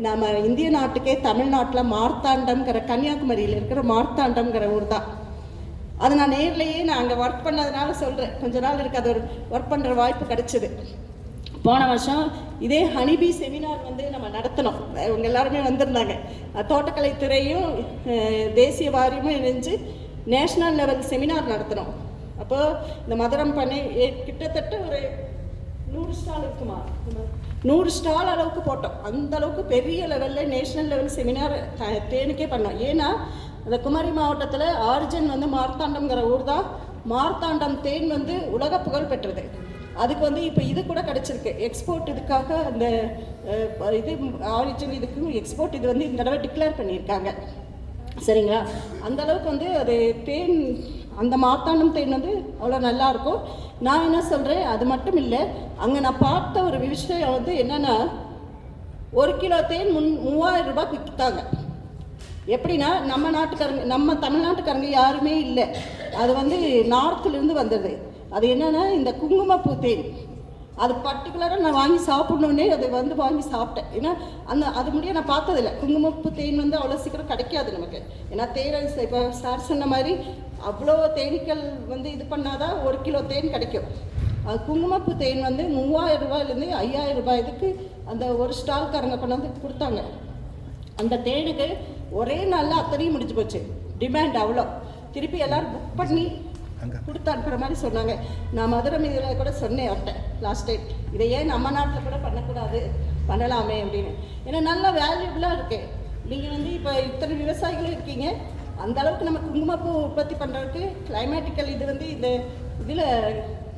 நம்ம இந்திய நாட்டுக்கே தமிழ்நாட்டில் மார்த்தாண்டம்ங்கிற கன்னியாகுமரியில் இருக்கிற மார்த்தாண்டம்ங்கிற ஊர் தான். அது நான் நேர்லேயே நான் அங்கே ஒர்க் பண்ணதுனால சொல்கிறேன். கொஞ்ச நாள் இருக்குது, அது ஒரு ஒர்க் பண்ணுற வாய்ப்பு கிடச்சிது. போன வருஷம் இதே ஹனிபி செமினார் வந்து நம்ம நடத்தினோம். இவங்க எல்லாருமே வந்திருந்தாங்க. தோட்டக்கலைத்துறையும் தேசிய வாரியமும் இணைஞ்சு நேஷ்னல் லெவல் செமினார் நடத்தினோம். அப்போது இந்த மதுரம் பண்ணி கிட்டத்தட்ட ஒரு 100 ஸ்டால் இருக்குமா, 100 ஸ்டால் அளவுக்கு போட்டோம். அந்த அளவுக்கு பெரிய லெவலில் நேஷ்னல் லெவல் செமினார் தேனுக்கே பண்ணோம். ஏன்னா அந்த குமரி மாவட்டத்தில் ஆரிஜின் வந்து மார்த்தாண்டம்ங்கிற ஊர் தான். மார்த்தாண்டம் தேன் வந்து உலக புகழ் பெற்றது. அதுக்கு வந்து இப்போ இது கூட கிடச்சிருக்கு எக்ஸ்போர்ட். இதுக்காக அந்த இது ஆரிஜின் இதுக்கு எக்ஸ்போர்ட் இது வந்து இந்த தடவை டிக்ளேர் பண்ணியிருக்காங்க. சரிங்களா? அந்த அளவுக்கு வந்து அது தேன், அந்த மார்த்தாண்டம் தேன் வந்து அவ்வளோ நல்லாயிருக்கும். நான் என்ன சொல்கிறேன், அது மட்டும் இல்லை, அங்கே நான் பார்த்த ஒரு விஷயம் வந்து என்னென்னா, 1 கிலோ தேன் 3000 ரூபாய்க்கு விற்றாங்க. எப்படின்னா, நம்ம நாட்டுக்காரங்க, நம்ம தமிழ்நாட்டுக்காரங்க யாருமே இல்லை, அது வந்து நார்த்துலேருந்து வந்தது. அது என்னென்னா இந்த குங்குமப்பூ தேன். அது பர்டிகுலராக நான் வாங்கி சாப்பிட்ணுன்னே அதை வந்து வாங்கி சாப்பிட்டேன். ஏன்னா அது முடிய நான் பார்த்ததில்லை. குங்குமப்பூ தேன் வந்து அவ்வளோ சீக்கிரம் கிடைக்காது நமக்கு. ஏன்னா தேனை இப்போ சார் சொன்ன மாதிரி அவ்வளோ தேனீக்கள் வந்து இது பண்ணாதான் 1 கிலோ தேன் கிடைக்கும். அது குங்குமப்பூ தேன் வந்து 3000 ரூபாயிலேருந்து 5000 ரூபாய் இதுக்கு அந்த ஒரு ஸ்டால்காரங்க கொண்டு வந்து கொடுத்தாங்க. அந்த தேனுக்கு ஒரே நாளில் அத்தனையும் முடிஞ்சு போச்சு. டிமாண்ட் அவ்வளோ. திருப்பி எல்லோரும் புக் பண்ணி கொடுத்து அனுப்புகிற மாதிரி சொன்னாங்க. நான் மதுரை இதில் கூட சொன்னேன் அவர்கிட்ட லாஸ்ட் டைம், இதை ஏன் நம்ம நாட்டில் கூட பண்ணக்கூடாது, பண்ணலாமே அப்படின்னு. ஏன்னா நல்லா வேல்யூபிளாக இருக்குது. நீங்கள் வந்து இப்போ இத்தனை விவசாயிகளும் இருக்கீங்க, அந்த அளவுக்கு நம்ம குங்குமப்பூ உற்பத்தி பண்ணுறதுக்கு கிளைமேட்டிக்கல் இது வந்து இந்த இதில்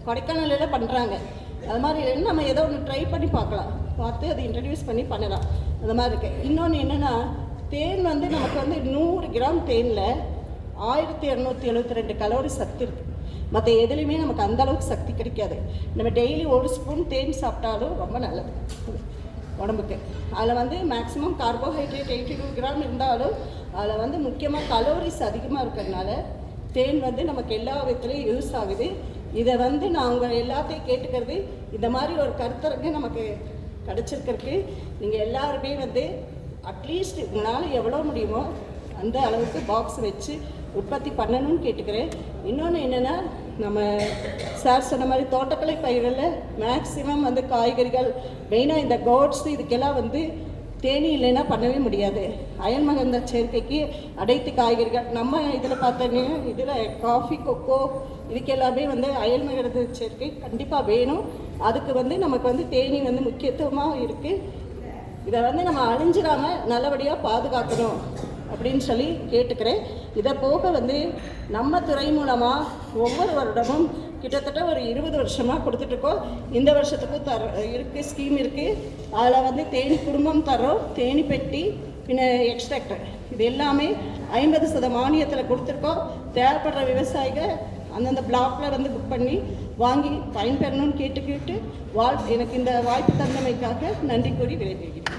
கொடைக்கானலில் பண்ணுறாங்க. அது மாதிரி நம்ம ஏதோ ஒன்று ட்ரை பண்ணி பார்க்கலாம், பார்த்து அதை இன்ட்ரடியூஸ் பண்ணி பண்ணலாம். அந்த மாதிரி இருக்குது. இன்னொன்று என்னென்னா, தேன் வந்து நமக்கு வந்து 100 கிராம் தேனில் 1272 கலோரி சத்து இருக்குது. மற்ற எதுலேயுமே நமக்கு அந்த அளவுக்கு சக்தி கிடைக்காது. நம்ம டெய்லி 1 ஸ்பூன் தேன் சாப்பிட்டாலும் ரொம்ப நல்லது உடம்புக்கு. அதில் வந்து மேக்ஸிமம் கார்போஹைட்ரேட் 82 கிராம் இருந்தாலும் அதில் வந்து முக்கியமாக கலோரிஸ் அதிகமாக இருக்கிறதுனால தேன் வந்து நமக்கு எல்லா விதத்துலேயும் யூஸ் ஆகுது. இதை வந்து நான் உங்கள் எல்லாத்தையும் கேட்டுக்கிறது, இந்த மாதிரி ஒரு கருத்தரங்கு நமக்கு கிடச்சிருக்கிறதுக்கு நீங்கள் எல்லாருமே வந்து அட்லீஸ்ட் உங்களால் எவ்வளோ முடியுமோ அந்த அளவுக்கு பாக்ஸ் வச்சு உற்பத்தி பண்ணணும்னு கேட்டுக்கிறேன். இன்னொன்று என்னென்னா, நம்ம சார் சொன்ன மாதிரி தோட்டக்கலை பயிர்களில் மேக்ஸிமம் வந்து காய்கறிகள், மெயினாக இந்த கோட்ஸ், இதுக்கெல்லாம் வந்து தேனி இல்லைன்னா பண்ணவே முடியாது. அயல் மகந்த சேர்க்கைக்கு அனைத்து காய்கறிகள் நம்ம இதில் பார்த்தோன்னா, இதில் காஃபி, கொக்கோ, இதுக்கு எல்லாமே வந்து அயல் மகந்த சேர்க்கை கண்டிப்பாக வேணும். அதுக்கு வந்து நமக்கு வந்து தேனி வந்து முக்கியத்துவமாக இருக்குது. இதை வந்து நம்ம அழிஞ்சிடாமல் நல்லபடியாக பாதுகாக்கணும் அப்படின்னு சொல்லி கேட்டுக்கிறேன். இதை போக வந்து நம்ம துறை மூலமாக ஒவ்வொரு வருடமும் கிட்டத்தட்ட ஒரு 20 வருஷமாக கொடுத்துட்ருக்கோம். இந்த வருஷத்துக்கும் இருக்குது, ஸ்கீம் இருக்குது. அதில் வந்து தேனி குடும்பம் தரோம், தேனி பெட்டி, பின்ன எக்ஸ்ட்ராக்டர், இது எல்லாமே 50% மானியத்தில் கொடுத்துருக்கோம். தேவைப்படுற விவசாயிகள் அந்தந்த பிளாக்ல வந்து புக் பண்ணி வாங்கி பயன்பெறணும்னு கேட்டுக்கிட்டு எனக்கு இந்த வாய்ப்பு தந்தமைக்காக நன்றி கூறி விடைபெறுகிறேன்.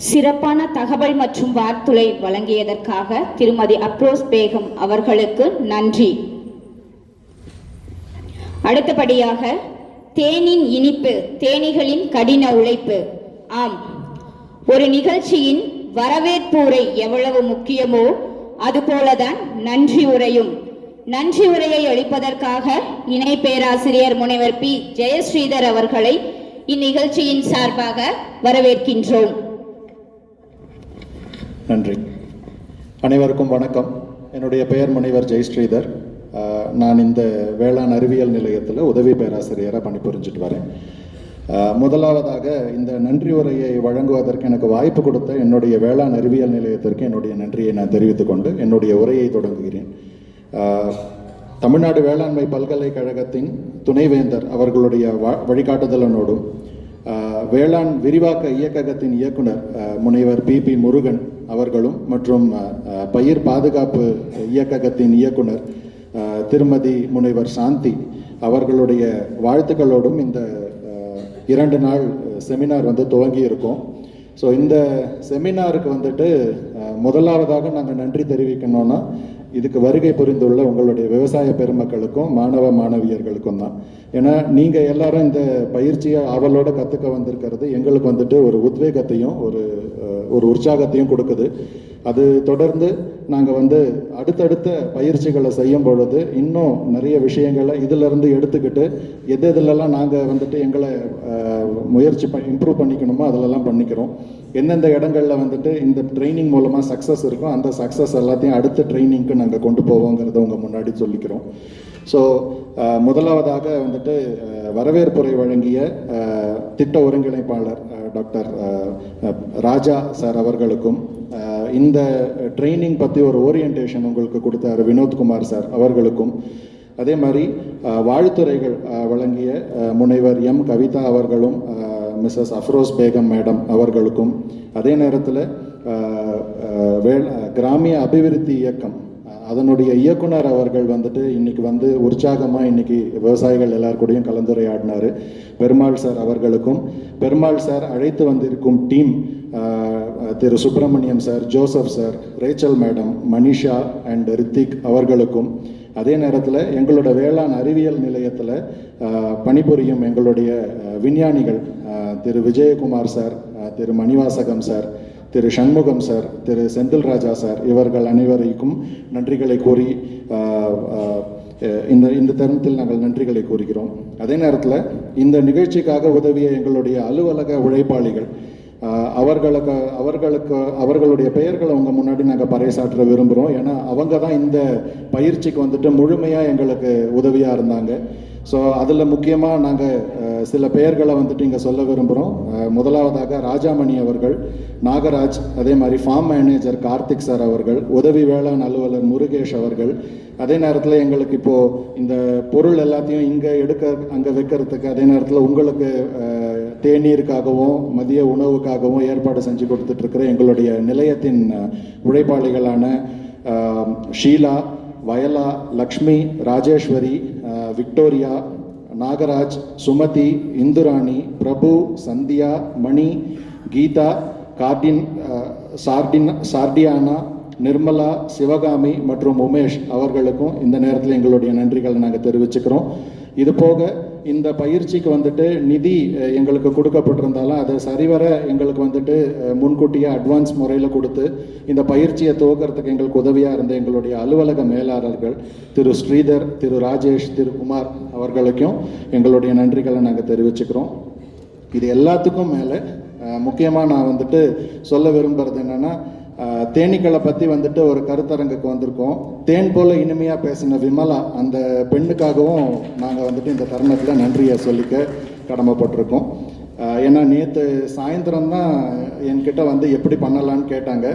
சிறப்பான தகவல் மற்றும் வாழ்த்துளை வழங்கியதற்காக திருமதி அப்ரோஸ் பேகம் அவர்களுக்கு நன்றி. அடுத்தபடியாக தேனின் இனிப்பு, தேனீகளின் கடின உழைப்பு. ஆம், ஒரு நிகழ்ச்சியின் வரவேற்புரை எவ்வளவு முக்கியமோ அதுபோலதான் நன்றி உரையும். நன்றி உரையை அளிப்பதற்காக இணை பேராசிரியர் முனைவர் பி ஜெயஸ்ரீதர் அவர்களை இந்நிகழ்ச்சியின் சார்பாக வரவேற்கின்றோம். நன்றி. அனைவருக்கும் வணக்கம். என்னுடைய பெயர் முனைவர் ஜெயஸ்ரீதர். நான் இந்த வேளாண் அறிவியல் நிலையத்தில் உதவி பேராசிரியராக பணிபுரிஞ்சிட்டு வரேன். முதலாவதாக இந்த நன்றி உரையை வழங்குவதற்கு எனக்கு வாய்ப்பு கொடுத்த என்னுடைய வேளாண் அறிவியல் நிலையத்திற்கு என்னுடைய நன்றியை நான் தெரிவித்துக் கொண்டு என்னுடைய உரையை தொடங்குகிறேன். தமிழ்நாடு வேளாண்மை பல்கலைக்கழகத்தின் துணைவேந்தர் அவர்களுடைய வழிகாட்டுதலனோடும் வேளாண் விரிவாக்க இயக்ககத்தின் இயக்குனர் முனைவர் பி முருகன் அவர்களும் மற்றும் பயிர் பாதுகாப்பு இயக்ககத்தின் இயக்குனர் திருமதி முனைவர் சாந்தி அவர்களுடைய வாழ்த்துக்களோடும் இந்த 2 நாள் செமினார் துவங்கி இருக்கோம். ஸோ இந்த செமினாருக்கு முதலாவதாக நாங்கள் நன்றி தெரிவிக்கணும்னா இதுக்கு வருகை புரிந்துள்ள உங்களுடைய விவசாய பெருமக்களுக்கும் மாணவ மாணவியர்களுக்கும் தான். ஏன்னா நீங்கள் எல்லாரும் இந்த பயிற்சியை ஆவலோடு கற்றுக்க வந்திருக்கிறது எங்களுக்கு ஒரு உத்வேகத்தையும் ஒரு உற்சாகத்தையும் கொடுக்குது. அது தொடர்ந்து நாங்கள் அடுத்தடுத்த பயிற்சிகளை செய்யும் பொழுது இன்னும் நிறைய விஷயங்களை இதிலிருந்து எடுத்துக்கிட்டு எதெல்லாம் நாங்கள் எங்களை முயற்சி இம்ப்ரூவ் பண்ணிக்கணுமோ அதிலெல்லாம் பண்ணிக்கிறோம். எந்தெந்த இடங்களில் இந்த ட்ரைனிங் மூலமாக சக்ஸஸ் இருக்கும் அந்த சக்ஸஸ் எல்லாத்தையும் அடுத்த ட்ரைனிங்க்கு நாங்கள் கொண்டு போவோங்கிறத உங்கள் முன்னாடி சொல்லிக்கிறோம். ஸோ முதலாவதாக வரவேற்புரை வழங்கிய திட்ட ஒருங்கிணைப்பாளர் டாக்டர் ராஜா சார் அவர்களுக்கும் இந்த ட்ரைனிங் பற்றி ஒரு ஓரியன்டேஷன் உங்களுக்கு கொடுத்தார் வினோத்குமார் சார் அவர்களுக்கும், அதே மாதிரி வாழ்த்துரைகள் வழங்கிய முனைவர் எம் கவிதா அவர்களும் மிஸ்ஸஸ் அஃப்ரோஸ் பேகம் மேடம் அவர்களுக்கும், அதே நேரத்தில் கிராமிய அபிவிருத்தி இயக்கம் அதனுடைய இயக்குனர் அவர்கள் இன்னைக்கு உற்சாகமாக இன்னைக்கு விவசாயிகள் எல்லாருக்கூடையும் கலந்துரையாடினார் பெருமாள் சார் அவர்களுக்கும், பெருமாள் சார் அழைத்து வந்திருக்கும் team Thiru Subramaniam sir, Joseph sir, Rachel madam, Manisha and Rithik அவர்களுக்கும், அதே நேரத்தில் எங்களோட வேளாண் அறிவியல் நிலையத்தில் பணிபுரியும் எங்களுடைய விஞ்ஞானிகள் திரு விஜயகுமார் சார், திரு மணிவாசகம் சார், திரு சண்முகம் சார், திரு செந்தில் ராஜா சார் இவர்கள் அனைவருக்கும் நன்றிகளை கூறி இந்த தருணத்தில் நாங்கள் நன்றிகளை கூறுகிறோம். அதே நேரத்தில் இந்த நிகழ்ச்சிக்காக உதவிய எங்களுடைய அலுவலக உழைப்பாளிகள் அவர்களுடைய பெயர்களை அவங்க முன்னாடி நாங்கள் பறைசாற்ற விரும்புகிறோம். ஏன்னா அவங்க தான் இந்த பயிற்சிக்கு முழுமையாக எங்களுக்கு உதவியாக இருந்தாங்க. ஸோ அதில் முக்கியமாக நாங்கள் சில பெயர்களை இங்கே சொல்ல விரும்புகிறோம். முதலாவதாக ராஜாமணி அவர்கள், நாகராஜ், அதே மாதிரி ஃபார்ம் மேனேஜர் கார்த்திக் சார் அவர்கள், உதவி வேளாண் அலுவலர் முருகேஷ் அவர்கள், அதே நேரத்தில் எங்களுக்கு இப்போது இந்த பொருள் எல்லாத்தையும் இங்கே அங்கே வைக்கிறதுக்கு, அதே நேரத்தில் உங்களுக்கு தேநீருக்காகவும் மதிய உணவுக்காகவும் ஏற்பாடு செஞ்சு கொடுத்துட்ருக்கிற எங்களுடைய நிலையத்தின் உழைப்பாளிகளான ஷீலா, வயலா, லக்ஷ்மி, ராஜேஸ்வரி, விக்டோரியா, நாகராஜ், சுமதி, இந்துராணி, பிரபு, சந்தியா, மணி, கீதா, சார்டியானா, நிர்மலா, சிவகாமி மற்றும் உமேஷ் அவர்களுக்கும் இந்த நேரத்தில் எங்களுடைய நன்றிகளை நாங்கள் தெரிவிச்சுக்கிறோம். இது போக இந்த பயிற்சிக்கு நிதி எங்களுக்கு கொடுக்கப்பட்டிருந்தாலும் அதை சரிவர எங்களுக்கு முன்கூட்டியே அட்வான்ஸ் முறையில் கொடுத்து இந்த பயிற்சியை துவக்கிறதுக்கு எங்களுக்கு உதவியாக இருந்த எங்களுடைய அலுவலக மேலாளர்கள் திரு ஸ்ரீதர், திரு ராஜேஷ், திரு குமார் அவர்களுக்கும் எங்களுடைய நன்றிகளை நாங்கள் தெரிவிச்சுக்கிறோம். இது எல்லாத்துக்கும் மேலே முக்கியமாக நான் சொல்ல விரும்புகிறது என்னென்னா, தேனீக்களை பற்றி ஒரு கருத்தரங்குக்கு வந்திருக்கோம். தேன் போல இனிமையாக பேசின விமலா அந்த பெண்ணுக்காகவும் நாங்கள் இந்த தருணத்தில் நன்றியை சொல்லிக்க கடமைப்பட்டிருக்கோம். ஏன்னா நேற்று சாயந்தரம் தான் என்கிட்ட எப்படி பண்ணலான்னு கேட்டாங்க.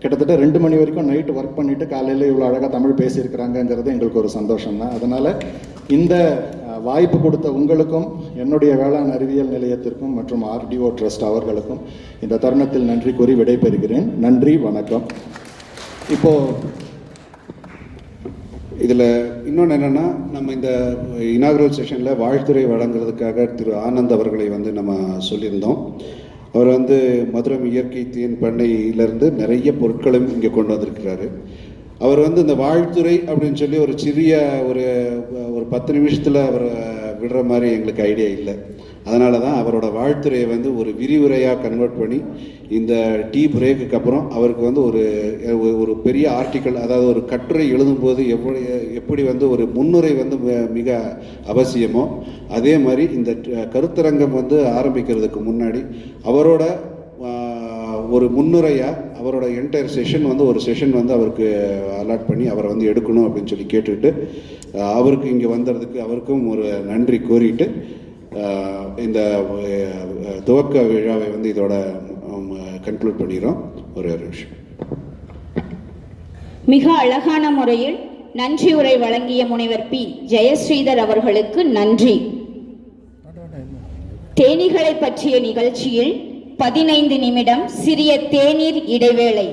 கிட்டத்தட்ட 2 மணி வரைக்கும் நைட்டு ஒர்க் பண்ணிவிட்டு காலையில் இவ்வளோ அழகாக தமிழ் பேசியிருக்கிறாங்கங்கிறது எங்களுக்கு ஒரு சந்தோஷம் தான். அதனால் இந்த வாய்ப்பு கொடுத்த உங்களுக்கும் என்னுடைய வேளாண் அறிவியல் நிலையத்திற்கும் மற்றும் ஆர்டிஓ ட்ரஸ்ட் அவர்களுக்கும் இந்த தருணத்தில் நன்றி கூறி விடைபெறுகிறேன். நன்றி, வணக்கம். இப்போது இதில் இன்னொன்று என்னென்னா, நம்ம இந்த இனாகுரல் செஷனில் வாழ்த்துறை வழங்குறதுக்காக திரு ஆனந்த் அவர்களை நம்ம சொல்லியிருந்தோம். அவர் மதுரம் இயற்கை தேன் பண்ணையிலேருந்து நிறைய பொருட்களும் இங்கே கொண்டு வந்திருக்கிறாரு. அவர் இந்த வாழ்த்துறை அப்படின்னு சொல்லி ஒரு சிறிய ஒரு 10 நிமிஷத்தில் அவர் விடுற மாதிரி எங்களுக்கு ஐடியா இல்லை. அதனால தான் அவரோட வாழ்த்துறையை வந்து ஒரு விரிவுரையாக கன்வெர்ட் பண்ணி இந்த டீ பிரேக்குக்கு அப்புறம் அவருக்கு வந்து ஒரு பெரிய ஆர்டிக்கல், அதாவது ஒரு கட்டுரை எழுதும்போது எப்படி வந்து ஒரு முன்னுரை வந்து மிக அவசியமோ அதே மாதிரி இந்த கருத்தரங்கம் வந்து ஆரம்பிக்கிறதுக்கு முன்னாடி அவரோட ஒரு முன்னுரையாக அவரோட என்டையர் செஷன் வந்து ஒரு செஷன் வந்து அவருக்கு அலாட் பண்ணி அவரை வந்து எடுக்கணும் அப்படின்னு சொல்லி கேட்டுக்கிட்டு அவருக்கு இங்கே வந்ததுக்கு அவருக்கும் ஒரு நன்றி கோரிட்டு இந்த துவக்க விழாவை வந்து இதோட கன்க்ளூட் பண்ணிடுறோம். ஒரு நிமிஷம். மிக அழகான முறையில் நன்றி உரை வழங்கிய முனைவர் பி. ஜெயஸ்ரீதர் அவர்களுக்கு நன்றி. தேனீகளை பற்றிய நிகழ்ச்சியில் 15 நிமிடம் சிறிய தேநீர் இடைவேளை.